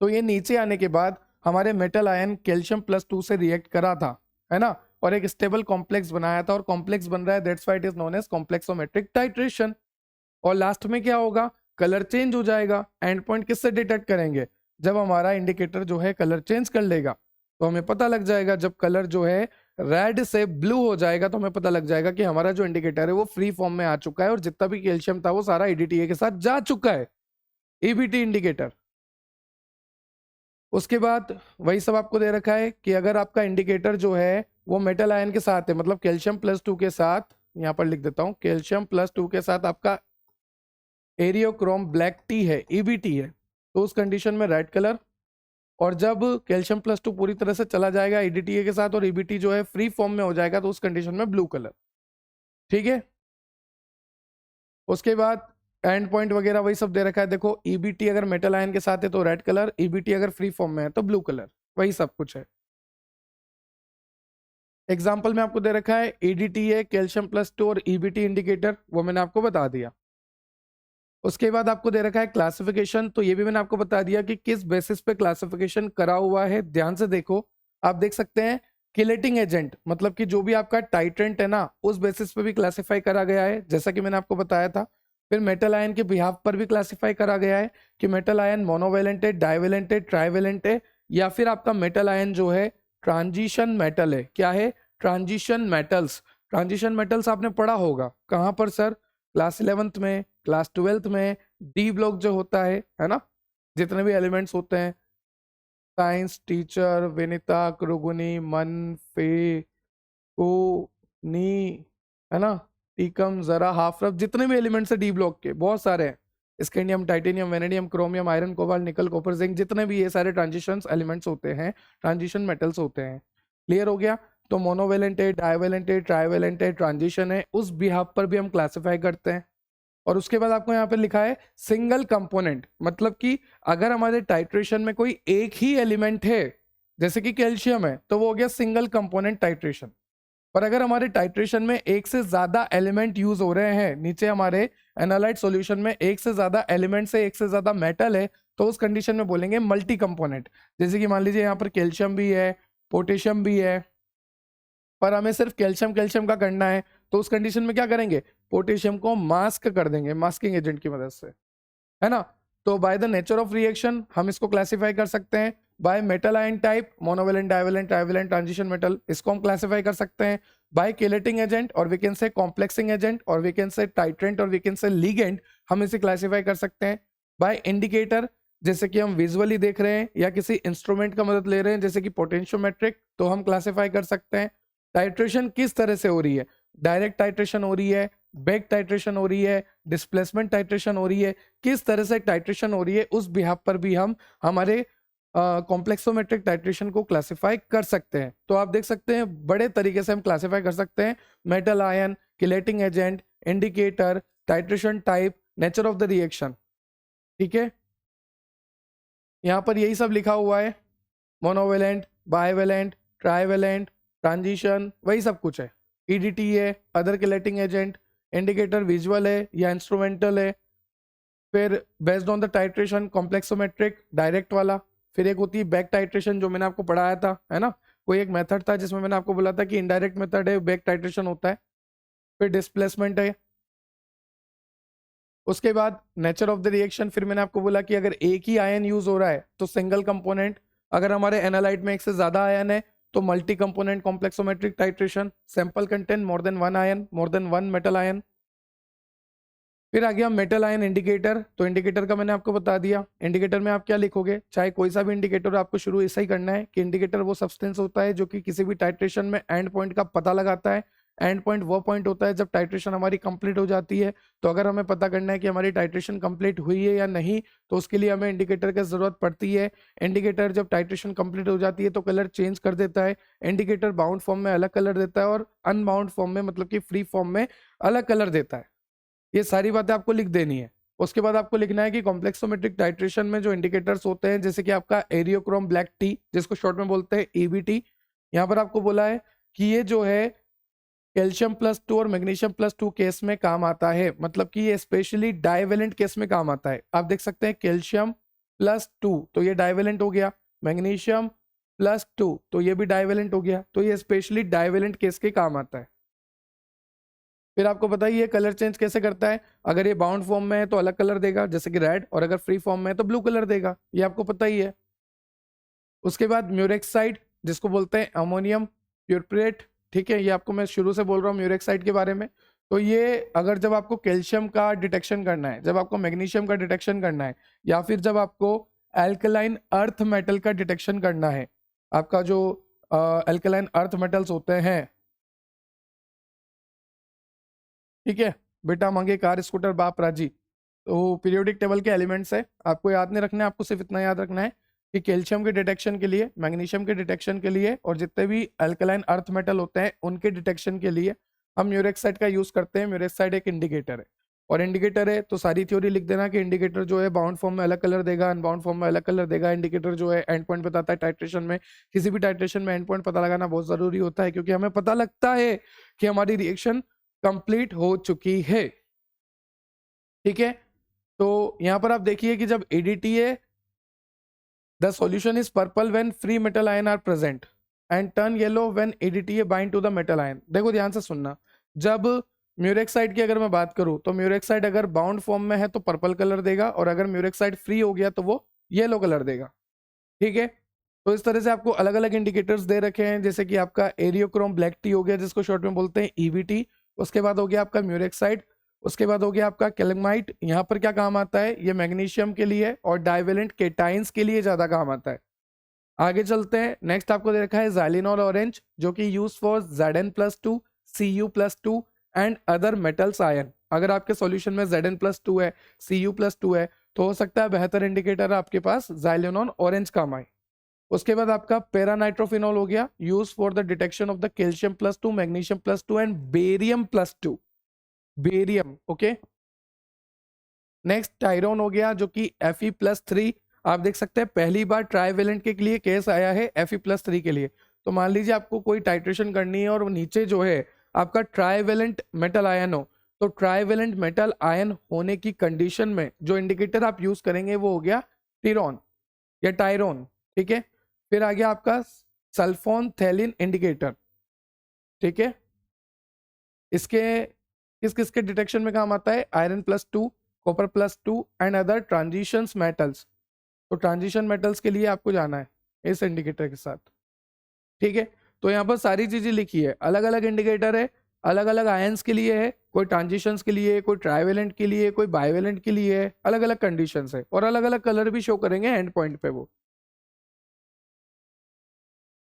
तो ये नीचे आने के बाद हमारे मेटल आयन कैल्शियम+2 से रिएक्ट करा था, है ना? और एक स्टेबल कॉम्प्लेक्स बनाया था, और कॉम्प्लेक्स बन रहा है, that's why it is known as complexometric titration. और लास्ट में क्या होगा? कलर चेंज हो जाएगा। एंड पॉइंट किससे डिटेक्ट करेंगे? जब हमारा इंडिकेटर जो है कलर चेंज कर लेगा, तो हमें पता लग जाएगा। जब कलर जो है रेड से ब्लू हो जाएगा, तो हमें पता लग जाएगा कि हमारा जो इंडिकेटर है वो फ्री फॉर्म में आ चुका है, और जितना भी कैल्शियम था वो सारा EDTA के साथ जा चुका है, EBT इंडिकेटर। उसके बाद वही सब आपको दे रखा है कि अगर आपका इंडिकेटर जो है वो मेटल आयन के साथ है, मतलब कैल्शियम+2 के साथ, यहाँ पर लिख देता हूँ, कैल्शियम+2 के साथ आपका एरियोक्रोम ब्लैक टी है, ईबीटी है, तो उस कंडीशन में रेड कलर। और जब कैल्शियम प्लस टू पूरी तरह से चला जाएगा ईडीटीए के साथ और ईबीटी जो है फ्री फॉर्म में हो जाएगा, तो उस कंडीशन में ब्लू कलर। ठीक है, उसके बाद एंड पॉइंट वगैरह वही सब दे रखा है। देखो ईबीटी अगर मेटल आयन के साथ है तो रेड कलर, ईबीटी अगर फ्री फॉर्म में है तो ब्लू कलर, वही सब कुछ है। एग्जाम्पल में आपको दे रखा है ईडीटीए, कैल्शियम प्लस टू और ईबीटी इंडिकेटर, वो मैंने आपको बता दिया। उसके बाद आपको दे रखा है क्लासिफिकेशन, तो ये भी मैंने आपको बता दिया कि किस बेसिस पे क्लासिफिकेशन करा हुआ है। ध्यान से देखो, आप देख सकते हैं किलेटिंग एजेंट, मतलब कि जो भी आपका टाइट्रेंट है ना, उस बेसिस पे भी क्लासिफाई करा गया है, जैसा कि मैंने आपको बताया था। फिर मेटल आयन के बिहाफ पर भी क्लासिफाई करा गया है कि मेटल आयन मोनोवेलेंट है, डाइवेलेंट है, ट्राइवेलेंट है, या फिर आपका मेटल आयन जो है ट्रांजिशन मेटल है। क्या है? Transition metals. ट्रांजिशन मेटल्स आपने पढ़ा होगा कहाँ पर सर? क्लास 11th में, क्लास 12th में। डी ब्लॉक जो होता है ना, जितने भी एलिमेंट्स होते हैं, साइंस टीचर विनीता, क्रुगुनी, मन, फे, को, नी, है ना, टीकम, जरा, हाफ रफ, जितने भी एलिमेंट्स है डी ब्लॉक के बहुत सारे हैं। Scandium, titanium, vanadium, chromium, iron, cobalt, निकल, कॉपर, जिंक, जितने भी ये सारे ट्रांजिशन एलिमेंट्स होते हैं, ट्रांजिशन मेटल्स होते हैं। क्लियर हो गया? तो मोनोवेलेंट है, डाइवेलेंट है, ट्राइवेलेंट है, ट्रांजिशन है, उस बिहाफ पर भी हम क्लासिफाई करते हैं। और उसके बाद आपको यहाँ पे लिखा है सिंगल कंपोनेंट, मतलब कि अगर हमारे टाइट्रेशन में कोई एक ही एलिमेंट है, जैसे कि कैल्शियम है, तो वो हो गया सिंगल कंपोनेंट टाइट्रेशन। पर अगर हमारे टाइट्रेशन में एक से ज्यादा एलिमेंट यूज हो रहे हैं, नीचे हमारे एनालाइट सॉल्यूशन में एक से ज्यादा एलिमेंट से एक से ज्यादा मेटल है, तो उस कंडीशन में बोलेंगे मल्टी कंपोनेंट। जैसे कि मान लीजिए यहाँ पर कैल्शियम भी है, पोटेशियम भी है, पर हमें सिर्फ कैल्शियम कैल्शियम का करना है, तो उस कंडीशन में क्या करेंगे? पोटेशियम को मास्क कर देंगे मास्किंग एजेंट की मदद से, है ना। तो by the nature of reaction हम इसको क्लासिफाई कर सकते हैं by metal ion type, monovalent, divalent, trivalent, transition metal, इसको हम क्लासिफाई कर सकते हैं बाय केलेटिंग एजेंट, और we can say complexing agent, और वी कैन से टाइट्रेंट, और वी कैन से लिगेंड, हम इसे क्लासिफाई कर सकते हैं बाय इंडिकेटर, जैसे कि हम विजुअली देख रहे हैं या किसी इंस्ट्रूमेंट का मदद ले रहे हैं जैसे कि पोटेंशियोमेट्रिक, तो हम क्लासिफाई कर सकते हैं। टाइट्रेशन किस तरह से हो रही है? डायरेक्ट टाइट्रेशन हो रही है, बैक टाइट्रेशन हो रही है, डिस्प्लेसमेंट टाइट्रेशन हो रही है, किस तरह से टाइट्रेशन हो रही है, उस बिहाफ पर भी हम हमारे कॉम्प्लेक्सोमेट्रिक टाइट्रेशन को क्लासिफाई कर सकते हैं। तो आप देख सकते हैं बड़े तरीके से हम क्लासिफाई कर सकते हैं metal ion, chelating agent, indicator, titration type, nature of the reaction. ठीक है, यहाँ पर यही सब लिखा हुआ है, मोनोवेलेंट, बाइवेलेंट, ट्राइवेलेंट, ट्रांजिशन, वही सब कुछ है। ईडीटी है, other chelating agent, indicator visual है या इंस्ट्रूमेंटल है, फिर based on the titration complexometric direct वाला, फिर एक होती है बैक टाइट्रेशन जो मैंने आपको पढ़ाया था, है ना। कोई एक मेथड था जिसमें मैंने आपको बोला था कि इनडायरेक्ट मेथड है, बैक टाइट्रेशन होता है। फिर डिस्प्लेसमेंट है। उसके बाद नेचर ऑफ द रिएक्शन, फिर मैंने आपको बोला कि अगर एक ही आयन यूज हो रहा है तो सिंगल कंपोनेंट, अगर हमारे एनालाइट में एक से ज्यादा आयन है तो multi component complexometric titration, sample content more than one ion, more than one metal ion. फिर आ गया मेटल आयन इंडिकेटर, तो इंडिकेटर का मैंने आपको बता दिया। इंडिकेटर में आप क्या लिखोगे, चाहे कोई सा भी इंडिकेटर, आपको शुरू ऐसा ही करना है कि इंडिकेटर वो सब्सटेंस होता है जो कि किसी भी टाइट्रेशन में एंड पॉइंट का पता लगाता है। एंड पॉइंट वो पॉइंट होता है जब टाइट्रेशन हमारी कंप्लीट हो जाती है। तो अगर हमें पता करना है कि हमारी टाइट्रेशन कंप्लीट हुई है या नहीं, तो उसके लिए हमें इंडिकेटर की जरूरत पड़ती है। इंडिकेटर जब टाइट्रेशन कंप्लीट हो जाती है तो कलर चेंज कर देता है। इंडिकेटर बाउंड फॉर्म में अलग कलर देता है और अनबाउंड फॉर्म में, मतलब कि फ्री फॉर्म में, अलग कलर देता है। ये सारी बातें आपको लिख देनी है। उसके बाद आपको लिखना है कि कॉम्प्लेक्सोमेट्रिक टाइट्रेशन में जो इंडिकेटर्स होते हैं, जैसे कि आपका एरियोक्रोम ब्लैक टी, जिसको शॉर्ट में बोलते हैं ईबीटी, यहाँ पर आपको बोला है कि ये जो है कैल्शियम प्लस टू और मैग्नीशियम प्लस टू केस में काम आता है, मतलब कि ये स्पेशली डाइवेलेंट केस में काम आता है। आप देख सकते हैं कैल्शियम प्लस टू, तो ये डाइवेलेंट हो गया, मैग्नीशियम प्लस टू, तो ये भी डाइवेलेंट हो गया, तो ये स्पेशली डाइवेलेंट केस के काम आता है। फिर आपको पता ही है कलर चेंज कैसे करता है, अगर ये बाउंड फॉर्म में है तो अलग कलर देगा जैसे कि रेड, और अगर फ्री फॉर्म में है तो ब्लू कलर देगा, ये आपको पता ही है। उसके बाद म्यूरेक्साइड, जिसको बोलते हैं अमोनियम प्यूरप्रेट, ठीक है, ये आपको मैं शुरू से बोल रहा हूँ म्यूरेक्साइड के बारे में। तो ये अगर जब आपको कैल्शियम का डिटेक्शन करना है, जब आपको मैग्नीशियम का डिटेक्शन करना है, या फिर जब आपको एल्कलाइन अर्थ मेटल का डिटेक्शन करना है, आपका जो एल्कलाइन अर्थ मेटल्स होते हैं, ठीक है, बेटा मंगे कार स्कूटर बाप राजी, तो पीरियोडिक टेबल के एलिमेंट्स है, आपको याद नहीं रखना है, आपको सिर्फ इतना याद रखना है कि कैल्शियम के डिटेक्शन के लिए, मैग्नीशियम के डिटेक्शन के लिए और जितने भी अल्कलाइन अर्थ मेटल होते हैं उनके डिटेक्शन के लिए हम म्यूरेक्साइड का यूज करते हैं। म्यूरेक्साइड एक इंडिकेटर है, और इंडिकेटर है तो सारी थ्योरी लिख देना कि इंडिकेटर जो है बाउंड फॉर्म में अलग कलर देगा, अनबाउंड फॉर्म में अलग कलर देगा। इंडिकेटर जो है एंड पॉइंट बताता है टाइट्रेशन में। किसी भी टाइट्रेशन में एंड पॉइंट पता लगाना बहुत जरूरी होता है, क्योंकि हमें पता लगता है कि हमारी रिएक्शन कंप्लीट हो चुकी है। ठीक है, तो यहां पर आप देखिए कि जब ADTA the solution is purple when free metal ion are present and turn yellow when ADTA bind to the metal ion. देखो ध्यान से सुनना, जब म्यूरेक्साइड की अगर मैं बात करूं तो म्यूरेक्साइड अगर बाउंड फॉर्म में है तो पर्पल कलर देगा, और अगर म्यूरेक्साइड फ्री हो गया तो वो येलो कलर देगा। ठीक है, तो इस तरह से आपको अलग अलग इंडिकेटर्स दे रखे हैं, जैसे कि आपका एरियोक्रोम ब्लैक टी हो गया जिसको शॉर्ट में बोलते हैं EBT, उसके बाद हो गया आपका म्यूरेक्साइड, उसके बाद हो गया आपका कैलमाइट। यहाँ पर क्या काम आता है, ये मैग्नीशियम के लिए और डाइवेलेंट केटाइंस के लिए ज्यादा काम आता है। आगे चलते हैं, नेक्स्ट आपको दे रखा है ज़ाइलिनॉल ऑरेंज, जो कि use for Zn+2 Cu+2 and other metals ion. अगर आपके सॉल्यूशन में Zn+2 है, Cu+2 है, तो हो सकता है बेहतर इंडिकेटर आपके पास ज़ाइलिनॉल ऑरेंज काम आए। उसके बाद आपका पैरानाइट्रोफिनॉल हो गया, use for the detection of the calcium, magnesium and barium. Barium, okay. Next tiron हो गया, जो कि Fe+3। आप देख सकते हैं पहली बार ट्राइवेलेंट के लिए केस आया है Fe+3 के लिए। तो मान लीजिए आपको कोई टाइट्रेशन करनी है और नीचे जो है आपका ट्राइवेलेंट मेटल आयन हो, तो ट्राइवेलेंट मेटल आयन होने की कंडीशन में जो इंडिकेटर आप यूज करेंगे वो हो गया टिरोन या टायरोन। ठीक है, फिर आ गया आपका सल्फोन थैलिन इंडिकेटर। ठीक है, इसके किस किस के डिटेक्शन में काम आता है, Iron+2, Copper+2 and other transitions metals. तो ट्रांजिशन मेटल्स के लिए आपको जाना है इस इंडिकेटर के साथ। ठीक है, तो यहाँ पर सारी चीजें लिखी है, अलग अलग इंडिकेटर है, अलग अलग आयंस के लिए है, कोई ट्रांजिशंस के लिए, कोई ट्राइवेलेंट के लिए, कोई बाइवेलेंट के लिए है, अलग अलग कंडीशंस है और अलग अलग कलर भी शो करेंगे एंड पॉइंट पे वो।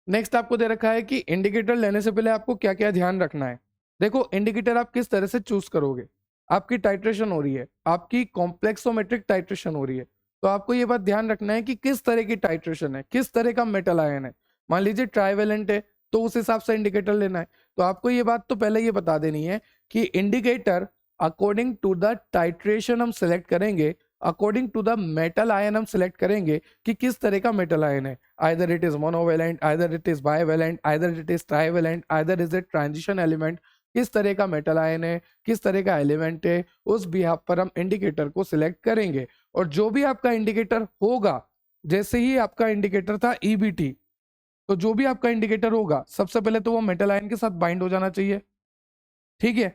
नेक्स्ट आपको दे रखा है कि इंडिकेटर लेने से पहले आपको क्या क्या ध्यान रखना है। देखो इंडिकेटर आप किस तरह से चूज करोगे, आपकी टाइट्रेशन हो रही है, आपकी कॉम्प्लेक्सोमेट्रिक टाइट्रेशन हो रही है, तो आपको ये बात ध्यान रखना है कि किस तरह की टाइट्रेशन है, किस तरह का मेटल आयन है। मान लीजिए ट्राइवेलेंट है तो उस हिसाब से इंडिकेटर लेना है। तो आपको ये बात तो पहले ये बता देनी है कि indicator according to the titration हम सिलेक्ट करेंगे, according to the metal ion हम सिलेक्ट करेंगे कि किस तरह का मेटल आयन है। either it is monovalent, either it is bivalent, either it is trivalent, either is it transition element। किस तरह का मेटल आयन है, किस तरह का एलिमेंट है, उस बिहाफ पर हम इंडिकेटर को सिलेक्ट करेंगे। और जो भी आपका इंडिकेटर होगा, जैसे ही आपका इंडिकेटर था EBT, तो जो भी आपका इंडिकेटर होगा सबसे पहले तो वो मेटल आयन के साथ बाइंड हो जाना चाहिए। ठीक है,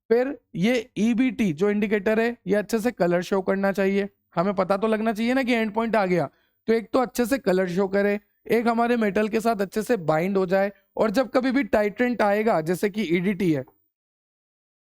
फिर ये EBT जो इंडिकेटर है ये अच्छे से कलर शो करना चाहिए। हमें पता तो लगना चाहिए ना कि एंड पॉइंट आ गया, तो एक तो अच्छे से कलर शो करे, एक हमारे मेटल के साथ अच्छे से बाइंड हो जाए। और जब कभी भी टाइट्रेंट आएगा, जैसे कि EDT है,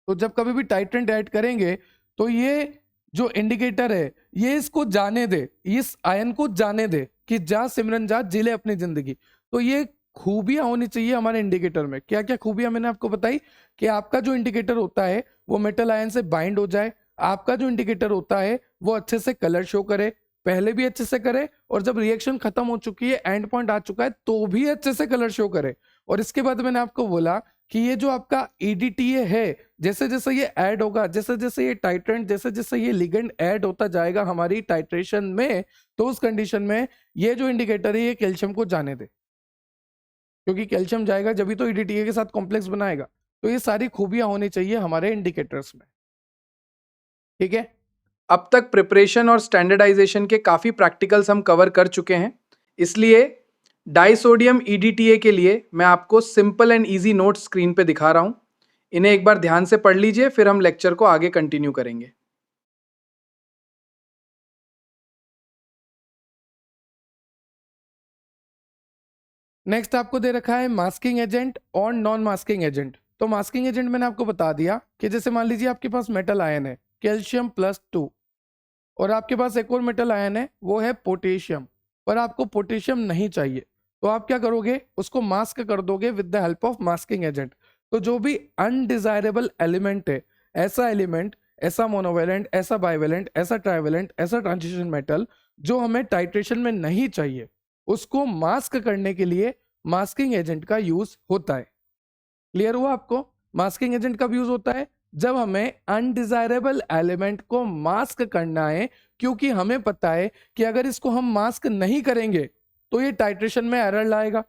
तो जब कभी भी टाइट्रेंट ऐड करेंगे तो ये जो इंडिकेटर है ये इसको जाने दे, इस आयन को जाने दे कि जा सिमरन जा, जिले अपनी जिंदगी। तो ये खूबियां होनी चाहिए हमारे इंडिकेटर में। क्या क्या खूबियां मैंने आपको बताई कि आपका जो इंडिकेटर होता है वो मेटल आयन से बाइंड हो जाए, आपका जो इंडिकेटर होता है वो अच्छे से कलर शो करे, पहले भी अच्छे से करे, और जब रिएक्शन खत्म हो चुकी है, एंड पॉइंट आ चुका है, तो भी अच्छे से कलर शो करे। और इसके बाद मैंने आपको बोला कि ये जो आपका EDTA है, जैसे जैसे ये ऐड होगा, जैसे जैसे ये टाइट्रेंट, जैसे जैसे ये लिगेंड ऐड होता जाएगा हमारी टाइट्रेशन में, तो उस कंडीशन में ये जो इंडिकेटर है ये कैल्शियम को जाने दे, क्योंकि कैल्शियम जाएगा जब भी तो EDTA के साथ कॉम्प्लेक्स बनाएगा। तो ये सारी खूबियां होनी चाहिए हमारे इंडिकेटर्स में। ठीक है, अब तक प्रिपरेशन और स्टैंडर्डाइजेशन के काफ़ी प्रैक्टिकल्स हम कवर कर चुके हैं, इसलिए डाइसोडियम EDTA के लिए मैं आपको simple and easy notes screen पे दिखा रहा हूं। इन्हें एक बार ध्यान से पढ़ लीजिए, फिर हम लेक्चर को आगे कंटिन्यू करेंगे। नेक्स्ट आपको दे रखा है मास्किंग एजेंट और नॉन मास्किंग एजेंट। तो मास्किंग एजेंट मैंने आपको बता दिया कि जैसे मान लीजिए आपके पास मेटल आयन है Ca+2, और आपके पास एक और मेटल आयन है वो है पोटेशियम, पर आपको पोटेशियम नहीं चाहिए, तो आप क्या करोगे, उसको मास्क कर दोगे with the help of masking agent. तो जो भी अनडिजायरेबल एलिमेंट है, ऐसा एलिमेंट ऐसा मोनोवेलेंट, ऐसा बाइवेलेंट, ऐसा ट्राइवेलेंट, ऐसा ट्रांजिशन मेटल जो हमें टाइट्रेशन में नहीं चाहिए, उसको मास्क करने के लिए मास्किंग एजेंट का यूज होता है। क्लियर हुआ आपको? मास्किंग एजेंट कब यूज होता है? जब हमें अनडिजायरेबल एलिमेंट को मास्क करना है, क्योंकि हमें पता है कि अगर इसको हम मास्क नहीं करेंगे तो ये टाइट्रेशन में एरर लाएगा।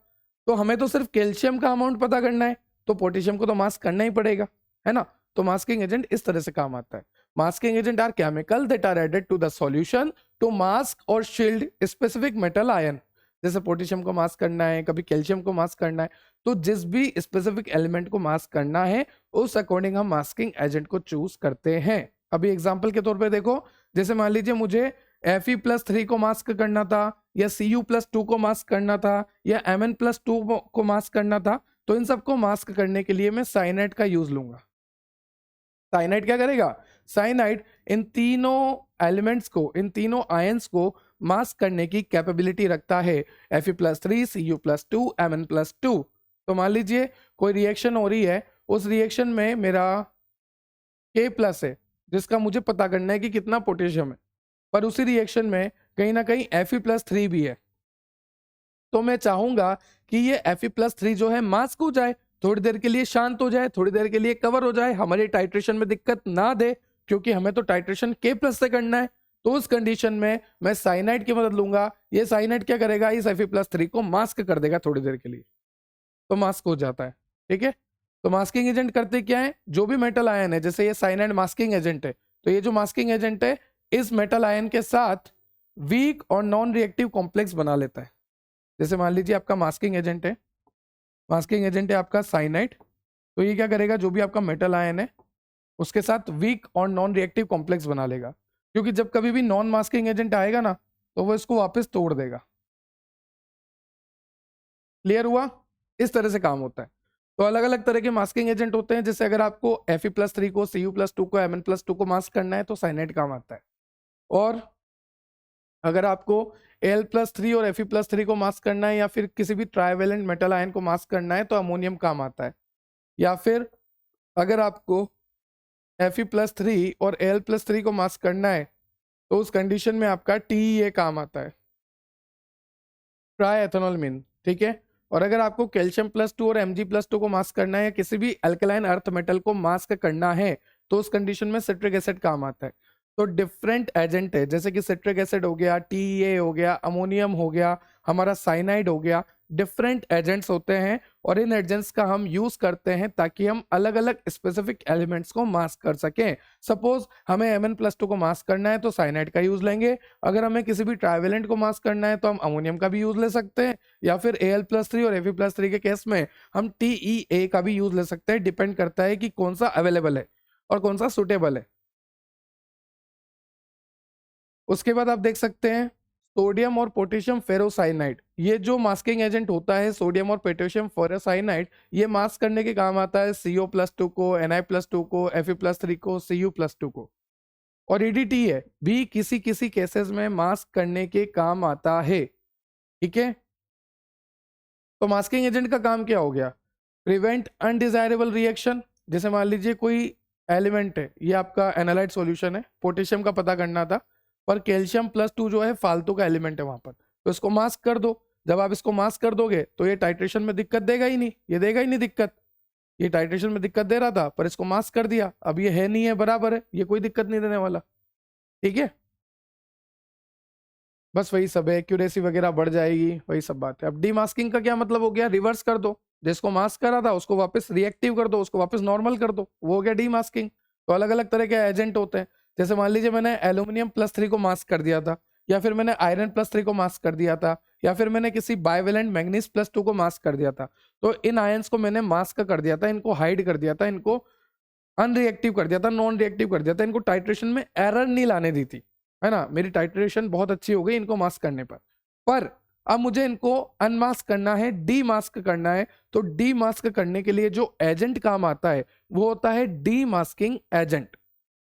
तो हमें तो सिर्फ कैल्शियम का अमाउंट पता करना है, तो पोटेशियम को तो मास्क करना ही पड़ेगा, है ना? तो मास्किंग एजेंट इस तरह से काम आता है। Masking agent are chemical that are added to the solution to mask और शील्ड स्पेसिफिक मेटल आयन। जैसे पोटेशियम को मास्क करना है, कभी कैल्शियम को मास्क करना है, तो जिस भी स्पेसिफिक एलिमेंट को मास्क करना है उस अकॉर्डिंग हम मास्किंग एजेंट को चूज करते हैं। अभी एग्जांपल के तौर पे देखो, जैसे मान लीजिए मुझे Fe+3 को मास्क करना था, या Cu+2 को मास्क करना था, या Mn+2 को मास्क करना था, तो इन सबको मास्क करने के लिए मैं साइनाइड का यूज लूंगा। साइनाइड क्या करेगा? साइनाइड इन तीनों एलिमेंट्स को, इन तीनों आयंस को मास्क करने की कैपेबिलिटी रखता है। Fe+3, Cu+2, Mn+2। तो मान लीजिए कोई रिएक्शन हो रही है, उस रिएक्शन में मेरा K+ है जिसका मुझे पता करना है कि कितना पोटेशियम है, पर उसी रिएक्शन में कहीं ना कहीं Fe+3 भी है, तो मैं चाहूंगा कि ये Fe+3 जो है मास्क हो जाए, थोड़ी देर के लिए शांत हो जाए, थोड़ी देर के लिए कवर हो जाए, हमारे टाइट्रेशन में दिक्कत ना दे, क्योंकि हमें तो टाइट्रेशन K+ से करना है। तो उस कंडीशन में मैं साइनाइड की मदद लूंगा। ये साइनाइड क्या करेगा? इस Fe+3 को मास्क कर देगा थोड़ी देर के लिए, तो मास्क हो जाता है। ठीक है, तो मास्किंग एजेंट करते क्या है? जो भी मेटल आयन है, जैसे ये साइनाइड मास्किंग एजेंट है, तो ये जो मास्किंग एजेंट है इस मेटल आयन के साथ वीक और नॉन रिएक्टिव कॉम्प्लेक्स बना लेता है। जैसे मान लीजिए आपका मास्किंग एजेंट है, मास्किंग एजेंट है आपका साइनाइड, तो ये क्या करेगा? जो भी आपका मेटल आयन है उसके साथ वीक और नॉन रिएक्टिव कॉम्प्लेक्स बना लेगा, क्योंकि जब कभी भी नॉन मास्किंग एजेंट आएगा ना तो वो इसको वापस तोड़ देगा। क्लियर हुआ? इस तरह से काम होता है। तो अलग अलग तरह के मास्किंग एजेंट होते हैं, जैसे अगर आपको Fe+3 को, Cu+2 को, Mn+2 को मास्क करना है तो साइनाइड काम आता है, और अगर आपको Al+3 और Fe+3 को मास्क करना है, या फिर किसी भी ट्राइवेलेंट मेटल आयन को मास्क करना है तो अमोनियम काम आता है, या फिर अगर आपको Fe+3 और Al+3 को मास्क करना है तो उस कंडीशन में आपका TeA काम आता है, ट्राई एथेनॉल मीन। ठीक है, और अगर आपको कैल्शियम+2 और Mg+2 को मास्क करना है, या किसी भी अल्कलाइन अर्थ मेटल को मास्क करना है, तो उस कंडीशन में सिट्रिक एसिड काम आता है। तो डिफरेंट एजेंट है, जैसे कि सिट्रिक एसिड हो गया, TeA हो गया, अमोनियम हो गया, हमारा साइनाइड हो गया, डिफरेंट एजेंट्स होते हैं, और इन एजेंट्स का हम यूज करते हैं ताकि हम अलग अलग स्पेसिफिक एलिमेंट्स को मास्क कर सकें। सपोज हमें Mn+2 को मास्क करना है तो साइनाइड का यूज लेंगे, अगर हमें किसी भी ट्राइवेलेंट को मास्क करना है तो हम अमोनियम का भी यूज ले सकते हैं, या फिर Al+3 और Fe+3 के केस में हम TeA का भी यूज ले सकते हैं। डिपेंड करता है कि कौन सा अवेलेबल है और कौन सा सुटेबल है। उसके बाद आप देख सकते हैं सोडियम और पोटेशियम फेरोसाइनाइड। ये जो मास्किंग एजेंट होता है सोडियम और पोटेशियम फेरोसाइनाइड, ये मास्क करने के काम आता है CO+2 को, Na+2 को, Fe+3 को, Cu+2 को। और EDTA है भी किसी किसी केसेस में मास्क करने के काम आता है। ठीक है, तो मास्किंग एजेंट का काम क्या हो गया? Prevent undesirable reaction. जैसे मान लीजिए कोई एलिमेंट है, ये आपका एनालाइट सॉल्यूशन है, पोटेशियम का पता करना था, पर कैल्शियम+2 जो है फालतू का एलिमेंट है वहां पर, तो इसको मास्क कर दो। जब आप इसको मास्क कर दोगे तो ये टाइट्रेशन में दिक्कत देगा ही नहीं, ये देगा ही नहीं दिक्कत। ये टाइट्रेशन में दिक्कत दे रहा था पर इसको मास्क कर दिया, अब ये है नहीं है, बराबर है, ये कोई दिक्कत नहीं देने वाला। ठीक है, बस वही सब है, एक्यूरेसी वगैरह बढ़ जाएगी, वही सब बात है। अब डीमास्किंग का क्या मतलब हो गया? रिवर्स कर दो, जिसको मास्क करा था उसको वापस रिएक्टिव कर दो, उसको वापस नॉर्मल कर दो, वो हो गया डीमास्किंग। तो अलग अलग तरह के एजेंट होते हैं, जैसे मान लीजिए मैंने एल्यूमिनियम+3 को मास्क कर दिया था, या फिर मैंने आयरन+3 को मास्क कर दिया था, या फिर मैंने किसी बाइवेलेंट मैग्नीज+2 को मास्क कर दिया था। तो इन आयंस को मैंने मास्क कर दिया था, इनको हाइड कर दिया था, इनको अनरिएक्टिव कर दिया था, नॉन रिएक्टिव कर दिया था, इनको टाइट्रेशन में एरर नहीं लाने दी थी, है ना? मेरी टाइट्रेशन बहुत अच्छी हो गई इनको मास्क करने पर अब मुझे इनको अनमास्क करना है, डीमास्क करना है। तो डीमास्क करने के लिए जो एजेंट काम आता है वो होता है डीमास्किंग एजेंट।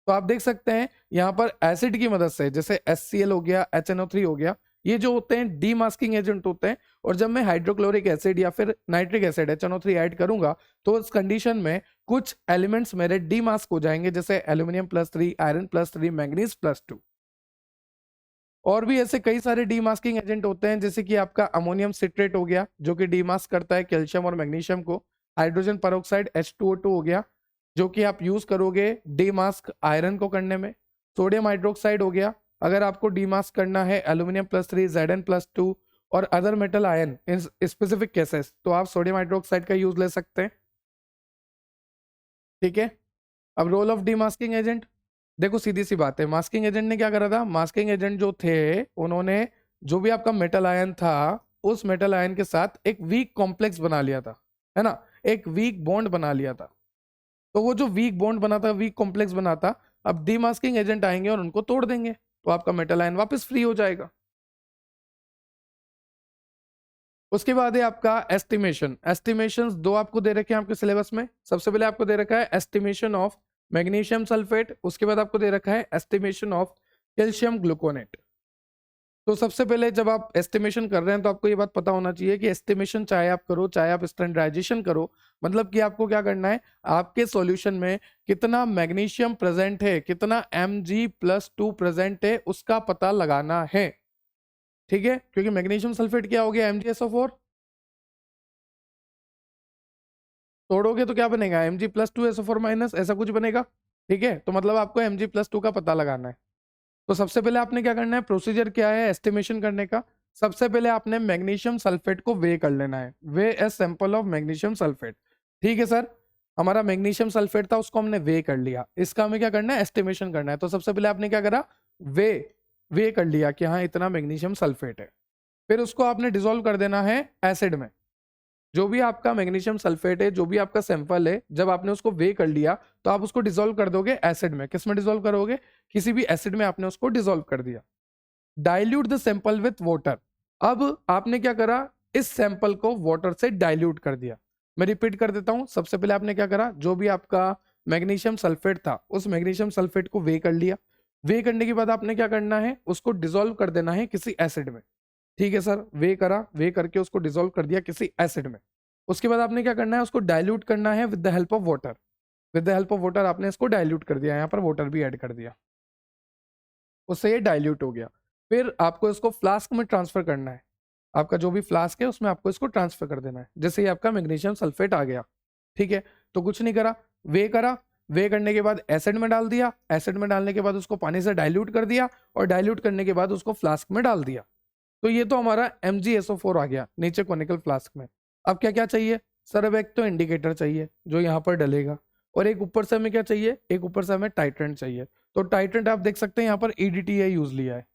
तो आप देख सकते हैं यहाँ पर एसिड की मदद से, जैसे HCl हो गया, HNO3 हो गया, ये जो होते हैं डीमास्किंग एजेंट होते हैं। और जब मैं हाइड्रोक्लोरिक एसिड या फिर नाइट्रिक एसिड HNO3 ऐड करूंगा तो उस कंडीशन में कुछ एलिमेंट्स मेरे डीमास्क हो जाएंगे, जैसे एल्यूमिनियम+3, आयरन+3, मैंगनीज+2। और भी ऐसे कई सारे डीमास्किंग एजेंट होते हैं, जैसे कि आपका अमोनियम सिट्रेट हो गया जो कि डीमास्क करता है कैल्शियम और मैग्नीशियम को। हाइड्रोजन पेरोक्साइड H2O2 हो गया जो कि आप यूज करोगे डीमास्क आयरन को करने में। सोडियम हाइड्रोक्साइड हो गया अगर आपको डीमास्क करना है एल्यूमिनियम+3, Zn+2 और other metal ion in specific cases, तो आप सोडियम हाइड्रोक्साइड का यूज ले सकते हैं। ठीक है, अब रोल ऑफ डीमास्किंग एजेंट, देखो सीधी सी बात है, मास्किंग एजेंट ने क्या करा था, मास्किंग एजेंट जो थे उन्होंने जो भी आपका मेटल आयन था उस मेटल आयन के साथ एक वीक कॉम्प्लेक्स बना लिया था, है ना, एक वीक बॉन्ड बना लिया था। तो वो जो वीक बॉन्ड बना था, वीक कॉम्प्लेक्स बना था, अब डीमास्किंग एजेंट आएंगे और उनको तोड़ देंगे तो आपका मेटल आयन वापस फ्री हो जाएगा। उसके बाद है आपका एस्टिमेशन। एस्टिमेशंस दो आपको दे रखे हैं आपके सिलेबस में। सबसे पहले आपको दे रखा है एस्टिमेशन ऑफ मैग्नीशियम सल्फेट, उसके बाद आपको दे रखा है एस्टिमेशन ऑफ कैल्शियम ग्लूकोनेट। तो सबसे पहले जब आप एस्टिमेशन कर रहे हैं तो आपको ये बात पता होना चाहिए कि एस्टिमेशन चाहे आप करो चाहे आप स्टैंडर्डाइजेशन करो, मतलब कि आपको क्या करना है, आपके सॉल्यूशन में कितना मैग्नीशियम प्रेजेंट है, कितना Mg+2 प्रेजेंट है उसका पता लगाना है। ठीक है, क्योंकि मैग्नीशियम सल्फेट क्या हो गया, MgSO4, तोड़ोगे तो क्या बनेगा, Mg+2SO4- ऐसा कुछ बनेगा। ठीक है, तो मतलब आपको Mg+2 का पता लगाना है। तो सबसे पहले आपने क्या करना है, प्रोसीजर क्या है एस्टिमेशन करने का, सबसे पहले आपने मैग्नीशियम सल्फेट को वे कर लेना है, weigh a sample of magnesium sulphate. ठीक है सर, हमारा मैग्नीशियम सल्फेट था उसको हमने वे कर लिया, इसका हमें क्या करना है, एस्टिमेशन करना है। तो सबसे पहले आपने क्या करा, वे वे कर लिया कि हाँ इतना मैग्नीशियम सल्फेट है। फिर उसको आपने डिसॉल्व कर देना है एसिड में। जो भी आपका मैग्नीशियम सल्फेट है, जो भी आपका सैंपल है, जब आपने उसको वे कर लिया तो आप उसको डिसॉल्व कर दोगे एसिड में। किस में डिसॉल्व करोगे, किसी भी एसिड में आपने उसको डिसॉल्व कर दिया। Dilute the sample with water. अब आपने क्या करा, इस सैंपल को वाटर से डाइल्यूट कर दिया। मैं रिपीट कर देता हूं, सबसे पहले आपने क्या करा, जो भी आपका मैग्नीशियम सल्फेट था उस मैग्नीशियम सल्फेट को वे कर लिया। वे करने के बाद आपने क्या करना है, उसको डिसॉल्व कर देना है किसी एसिड में। ठीक है सर, वे करा, वे करके उसको डिसॉल्व कर दिया किसी एसिड में। उसके बाद आपने क्या करना है, उसको डाइल्यूट करना है with the help of water. With the help of water आपने इसको डाइल्यूट कर दिया, यहाँ पर वाटर भी ऐड कर दिया, उससे ये डाइल्यूट हो गया। फिर आपको इसको फ्लास्क में ट्रांसफर करना है, आपका जो भी फ्लास्क है उसमें आपको इसको ट्रांसफर कर देना है। जैसे ये आपका मैग्नीशियम सल्फेट आ गया, ठीक है, तो कुछ नहीं करा, वे करा, वे करने के बाद एसिड में डाल दिया, एसिड में डालने के बाद उसको पानी से डाइल्यूट कर दिया, और डाइल्यूट करने के बाद उसको फ्लास्क में डाल दिया। तो ये तो हमारा MgSO4 आ गया नीचे कॉनिकल फ्लास्क में। अब क्या क्या चाहिए सर, अब एक तो इंडिकेटर चाहिए जो यहाँ पर डलेगा, और एक ऊपर से हमें क्या चाहिए, एक ऊपर से हमें टाइट्रेंट चाहिए। तो टाइट्रेंट आप देख सकते हैं यहाँ पर EDTA यूज लिया है।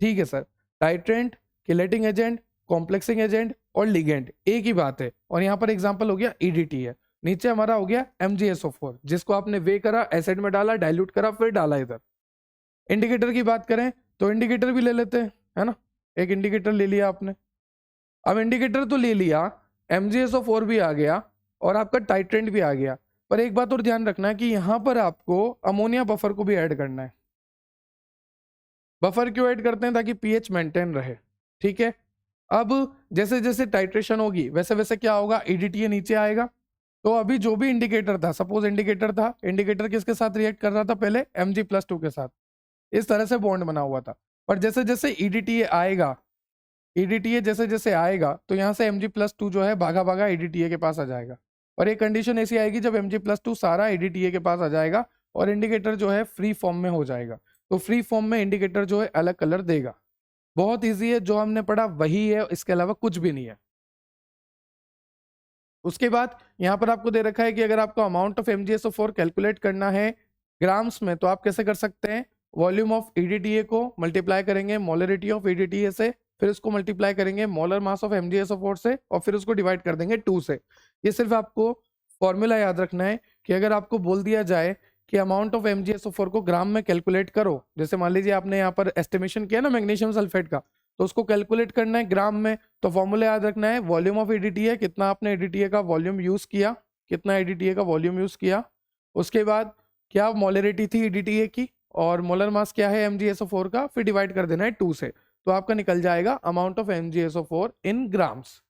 ठीक है sir, titrant, chelating agent, complexing agent और लिगेंड एक ही बात है। और यहाँ पर एग्जाम्पल हो गया EDTA, नीचे हमारा हो गया MgSO4 जिसको आपने वे करा, एसिड में डाला, डाइल्यूट करा, फिर डाला इधर। इंडिकेटर की बात करें तो इंडिकेटर भी ले लेते हैं, है ना, एक इंडिकेटर ले लिया आपने। अब इंडिकेटर तो ले लिया, MgSO4 भी आ गया और आपका टाइट्रेंट भी आ गया, पर एक बात और ध्यान रखना है कि यहां पर आपको अमोनिया बफर को भी ऐड करना है। बफर क्यों ऐड करते हैं, ताकि पीएच मेंटेन रहे। ठीक है, अब जैसे जैसे टाइट्रेशन होगी वैसे वैसे क्या होगा, EDTA नीचे आएगा। तो अभी जो भी इंडिकेटर था, सपोज इंडिकेटर था, इंडिकेटर किसके साथ रिएक्ट कर रहा था पहले, Mg+2 के साथ, इस तरह से बॉन्ड बना हुआ था। पर जैसे जैसे EDTA आएगा, EDTA जैसे जैसे आएगा तो यहाँ से Mg+2 जो है भागा भागा EDTA के पास आ जाएगा। और एक कंडीशन ऐसी आएगी जब Mg+2 सारा EDTA के पास आ जाएगा और इंडिकेटर जो है फ्री फॉर्म में हो जाएगा। तो फ्री फॉर्म में इंडिकेटर जो है अलग कलर देगा। बहुत ईजी है, जो हमने पढ़ा वही है, इसके अलावा कुछ भी नहीं है। उसके बाद यहाँ पर आपको दे रखा है कि अगर आपको अमाउंट ऑफ MgSO4 कैलकुलेट करना है ग्राम्स में तो आप कैसे कर सकते हैं, वॉल्यूम ऑफ EDTA को मल्टीप्लाई करेंगे मोलरिटी ऑफ EDTA से, फिर उसको मल्टीप्लाई करेंगे मोलर मास ऑफ MgSO4 से, और फिर उसको डिवाइड कर देंगे 2 से। ये सिर्फ आपको फॉर्मूला याद रखना है कि अगर आपको बोल दिया जाए कि अमाउंट ऑफ MgSO4 को ग्राम में कैलकुलेट करो, जैसे मान लीजिए आपने यहाँ पर एस्टिमेशन किया ना मैग्नीशियम सल्फेट का, तो उसको कैलकुलेट करना है ग्राम में, तो फॉर्मूला याद रखना है वॉल्यूम ऑफ EDTA, कितना आपने EDTA का वॉल्यूम यूज किया, कितना EDTA का वॉल्यूम यूज किया, उसके बाद क्या मोलरिटी थी EDTA की, और मोलर मास क्या है MgSO4 का, फिर डिवाइड कर देना है 2 से। तो आपका निकल जाएगा amount of MgSO4 in grams.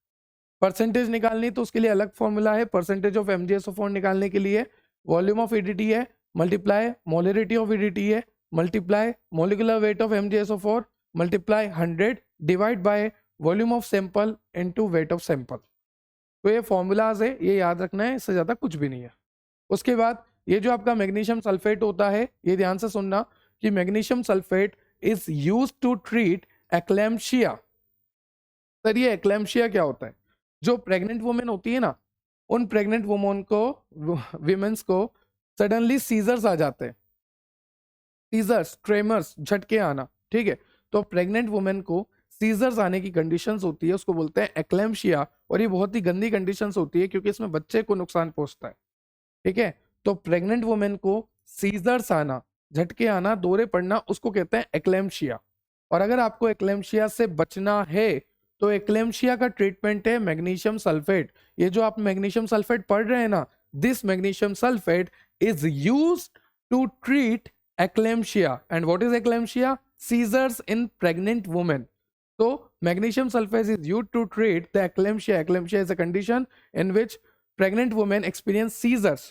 Percentage निकालनी तो उसके लिए अलग फॉर्मूला है। परसेंटेज ऑफ MgSO4 निकालने के लिए वॉल्यूम ऑफ EDT है मल्टीप्लाई मोलरिटी ऑफ EDT है multiply molecular weight of MgSO4 multiply 100 divide by volume of sample into weight of sample. तो ये फॉर्मूलाज है, ये याद रखना है, इससे ज़्यादा कुछ भी नहीं है। उसके बाद ये जो आपका मैग्नीशियम सल्फेट होता है, ये ध्यान से सुनना कि magnesium sulphate is use to treat eclampsia. Sir ये एक्लैम्पशिया क्या होता है? जो प्रेग्नेंट वुमेन होती है ना, उन प्रेग्नेंट विमेन्स को सडनली सीजर्स आ जाते हैं, सीजर्स, ट्रेमर्स, झटके आना, ठीक है। तो प्रेग्नेंट वुमेन को सीजर्स आने की कंडीशंस होती है, उसको बोलते हैं एक्लैम्पशिया, और ये बहुत ही गंदी कंडीशंस होती है क्योंकि इसमें बच्चे को नुकसान पहुंचता है, ठीक है। तो प्रेग्नेंट वुमेन को सीजर्स आना, झटके आना, दौरे पड़ना, उसको कहते हैं एक्लैम्पशिया। और अगर आपको एक्लैम्पशिया से बचना है तो एक्लैम्पशिया का ट्रीटमेंट है मैग्नीशियम सल्फेट। ये जो आप मैग्नीशियम सल्फेट पढ़ रहे हैं ना, this magnesium sulphate is used to treat eclampsia. And what is eclampsia? Seizures in pregnant women. So magnesium sulfate is used to treat the eclampsia. Eclampsia is a condition in which pregnant women experience seizures.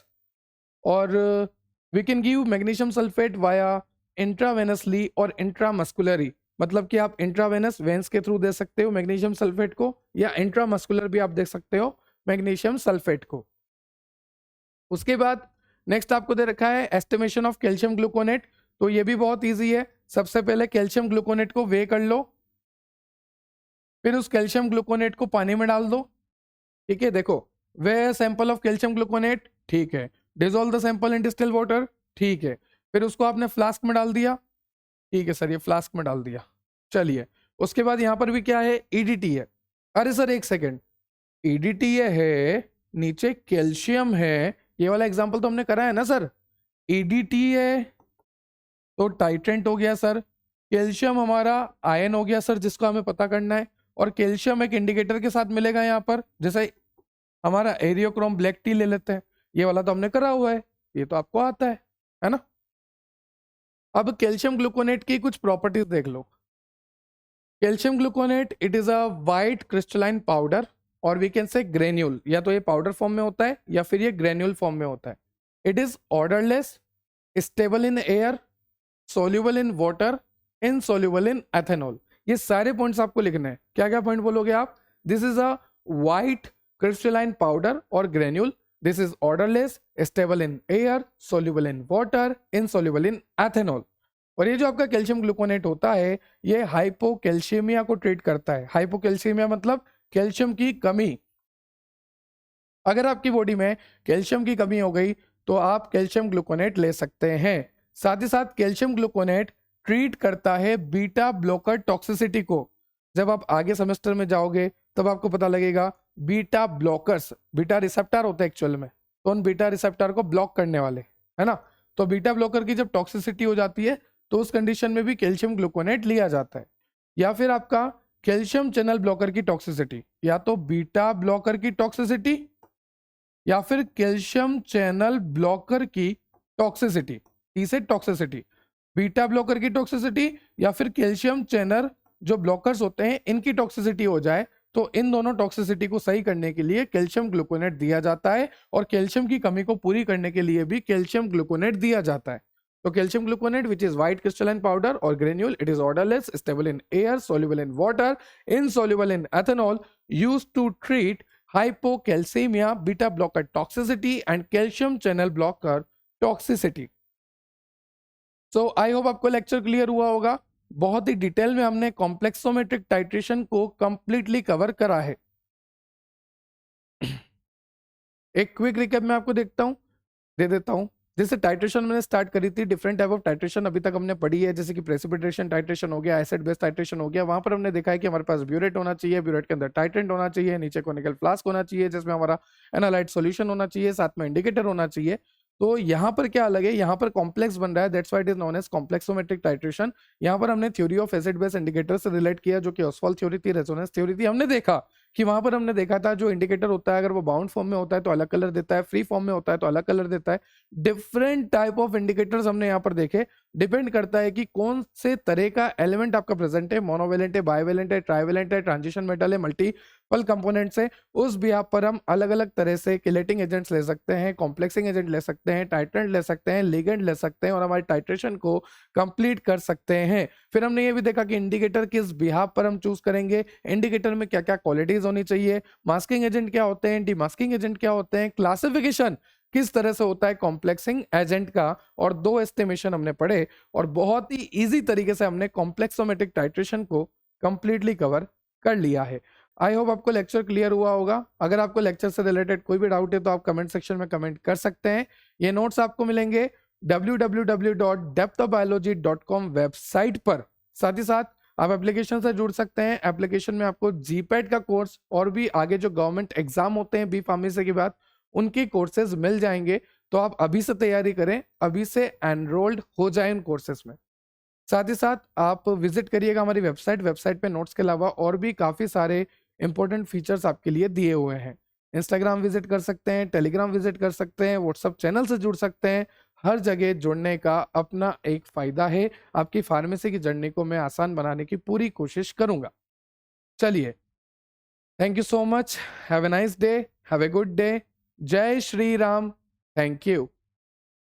Or we can give magnesium sulfate via intravenously or intramuscularly. मतलब कि आप इंट्रावेनस वेंस के थ्रू दे सकते हो मैग्नीशियम सल्फेट को, या इंट्रामस्कुलर भी आप दे सकते हो मैग्नीशियम सल्फेट को। उसके बाद नेक्स्ट आपको दे रखा है एस्टिमेशन ऑफ कैल्शियम ग्लूकोनेट। तो ये भी बहुत इजी है। सबसे पहले कैल्शियम ग्लूकोनेट को वे कर लो, फिर उस कैल्शियम ग्लूकोनेट को पानी में डाल दो, ठीक है। देखो, वे सैंपल ऑफ कैल्शियम ग्लूकोनेट, ठीक है। Dissolve the sample in distil water, ठीक है। फिर उसको आपने फ्लास्क में डाल दिया, ठीक है सर, ये फ्लास्क में डाल दिया। चलिए, उसके बाद यहाँ पर भी क्या है, EDT है। अरे सर एक सेकेंड, EDT है, नीचे कैल्शियम है, ये वाला एग्जाम्पल तो हमने करा है ना सर। EDT है तो टाइट्रेंट हो गया सर, कैल्शियम हमारा आयन हो गया सर, जिसको हमें पता करना है। और कैल्शियम एक इंडिकेटर के साथ मिलेगा यहाँ पर, जैसे हमारा एरियोक्रोम ब्लैक टी ले लेते हैं, ये वाला तो हमने करा हुआ है, ये तो आपको आता है ना। अब कैल्शियम ग्लूकोनेट की कुछ प्रॉपर्टीज देख लो। Calcium gluconate, it is a white crystalline powder, और वी कैन से ग्रेन्यूल, या तो ये पाउडर फॉर्म में होता है या फिर ये ग्रेन्यूल फॉर्म में होता है। It is odourless, stable in air, soluble in water, insoluble in ethanol. ये सारे पॉइंट्स आपको लिखने हैं। क्या क्या पॉइंट बोलोगे आप? This is a white crystalline powder और granule, this is odourless, stable in air, soluble in water, insoluble in ethanol. और ये जो आपका कैल्शियम ग्लूकोनेट होता है, ये हाइपोकैल्शियमिया को ट्रीट करता है। हाइपोकैल्शियमिया मतलब कैल्शियम की कमी। अगर आपकी बॉडी में कैल्शियम की कमी हो गई तो आप कैल्शियम ग्लूकोनेट ले सकते हैं। साथ ही साथ कैल्शियम ग्लूकोनेट ट्रीट करता है बीटा ब्लॉकर टॉक्सिसिटी को। जब आप आगे सेमेस्टर में जाओगे तब आपको पता लगेगा बीटा ब्लॉकर्स, बीटा रिसेप्टर होते हैं एक्चुअल में, तो उन बीटा रिसेप्टर को ब्लॉक करने वाले, है ना। तो बीटा ब्लॉकर की जब टॉक्सिसिटी हो जाती है तो उस कंडीशन में भी कैल्शियम ग्लूकोनेट लिया जाता है। या फिर आपका कैल्शियम चैनल ब्लॉकर की टॉक्सिसिटी, या तो बीटा ब्लॉकर की टॉक्सिसिटी या फिर कैल्शियम चैनल ब्लॉकर की टॉक्सिसिटी, इसे टॉक्सिसिटी, बीटा ब्लॉकर की टॉक्सिसिटी या फिर कैल्शियम चैनल जो ब्लॉकर्स होते हैं इनकी टॉक्सिसिटी हो जाए, तो इन दोनों टॉक्सिसिटी को सही करने के लिए कैल्शियम ग्लूकोनेट दिया जाता है। और कैल्शियम की कमी को पूरी करने के लिए भी कैल्शियम ग्लूकोनेट दिया जाता है। तो calcium gluconate which is white crystalline powder और granule, it is odourless, stable in air, soluble in water, insoluble in ethanol, used to treat hypocalcemia, beta blocker toxicity and calcium channel blocker toxicity. So I hope आपको लेक्चर क्लियर हुआ होगा। बहुत ही डिटेल में हमने कॉम्प्लेक्सोमेट्रिक टाइट्रेशन को कंप्लीटली कवर करा है। एक क्विक रिकैप में आपको दे देता हूं। जैसे टाइट्रेशन मैंने स्टार्ट करी थी, डिफरेंट टाइप ऑफ टाइट्रेशन अभी तक हमने पढ़ी है, जैसे कि प्रेसिपिटेशन टाइट्रेशन हो गया, एसिड बेस टाइट्रेशन हो गया। वहां पर हमने देखा है कि हमारे पास ब्यूरेट होना चाहिए, ब्यूरेट के अंदर टाइट्रेंट होना चाहिए, नीचे कोनिकल फ्लास्क होना चाहिए जिसमें हमारा एनालाइट सॉल्यूशन होना चाहिए, साथ में इंडिकेटर होना चाहिए। तो यहाँ पर क्या अलग है, यहाँ पर कॉम्प्लेक्स बन रहा है, that's why it is known as complexometric titration. यहाँ पर हमने theory of acid base indicator से रिलेट किया, जो कि ऑसवाल्ड थ्योरी थी, रेजोनेंस थ्योरी थी। हमने देखा कि वहां पर हमने देखा था जो इंडिकेटर होता है अगर वो बाउंड फॉर्म में होता है तो अलग कलर देता है, फ्री फॉर्म में होता है तो अलग कलर देता है। डिफरेंट टाइप ऑफ इंडिकेटर्स हमने यहाँ पर देखे। डिपेंड करता है कि कौन से तरह का एलिमेंट आपका प्रेजेंट है, मोनोवेलेंट है, बाइवेलेंट है, ट्राइवेलेंट है, ट्रांजिशन मेटल है, मल्टीपल कंपोनेंट्स है। उस बिहाफ पर हम अलग अलग तरह से किलेटिंग एजेंट्स ले सकते हैं, कॉम्प्लेक्सिंग एजेंट ले सकते हैं, टाइट्रेंट ले सकते हैं, लिगेंड ले सकते हैं और हमारी टाइट्रेशन को कंप्लीट कर सकते हैं। फिर हमने ये भी देखा कि इंडिकेटर किस बिहाफ पर हम चूज करेंगे, इंडिकेटर में क्या क्या क्वालिटीज होनी चाहिए, मास्किंग एजेंट क्या होते हैं, डीमास्किंग एजेंट क्या होते हैं, क्लासिफिकेशन किस तरह से होता है कॉम्प्लेक्सिंग एजेंट का, और 2 एस्टिमेशन हमने पढ़े और बहुत ही इजी तरीके से हमने कॉम्प्लेक्सोमेट्रिक टाइट्रेशन को कंप्लीटली कवर कर लिया है। आई होप आपको लेक्चर क्लियर हुआ होगा। अगर आपको लेक्चर से रिलेटेड कोई भी डाउट है तो आप कमेंट सेक्शन में कमेंट कर सकते हैं। ये नोट्स आपको मिलेंगे www.depthofbiology.com वेबसाइट पर। साथ ही साथ आप एप्लीकेशन से जुड़ सकते हैं। एप्लीकेशन में आपको जीपैट का कोर्स और भी आगे जो गवर्नमेंट एग्जाम होते हैं बी फार्मेसी के बाद उनकी कोर्सेज मिल जाएंगे। तो आप अभी से तैयारी करें, अभी से एनरोल्ड हो जाए इन कोर्सेज में। साथ ही साथ आप विजिट करिएगा हमारी वेबसाइट पे नोट्स के अलावा और भी काफ़ी सारे इंपॉर्टेंट फीचर्स आपके लिए दिए हुए हैं। इंस्टाग्राम विजिट कर सकते हैं, टेलीग्राम विजिट कर सकते हैं, व्हाट्सअप चैनल से जुड़ सकते हैं। हर जगह जुड़ने का अपना एक फ़ायदा है। आपकी फार्मेसी की जर्नी को मैं आसान बनाने की पूरी कोशिश करूँगा। चलिए, thank you so much, have a nice day, have a good day, जय श्री राम, थैंक यू।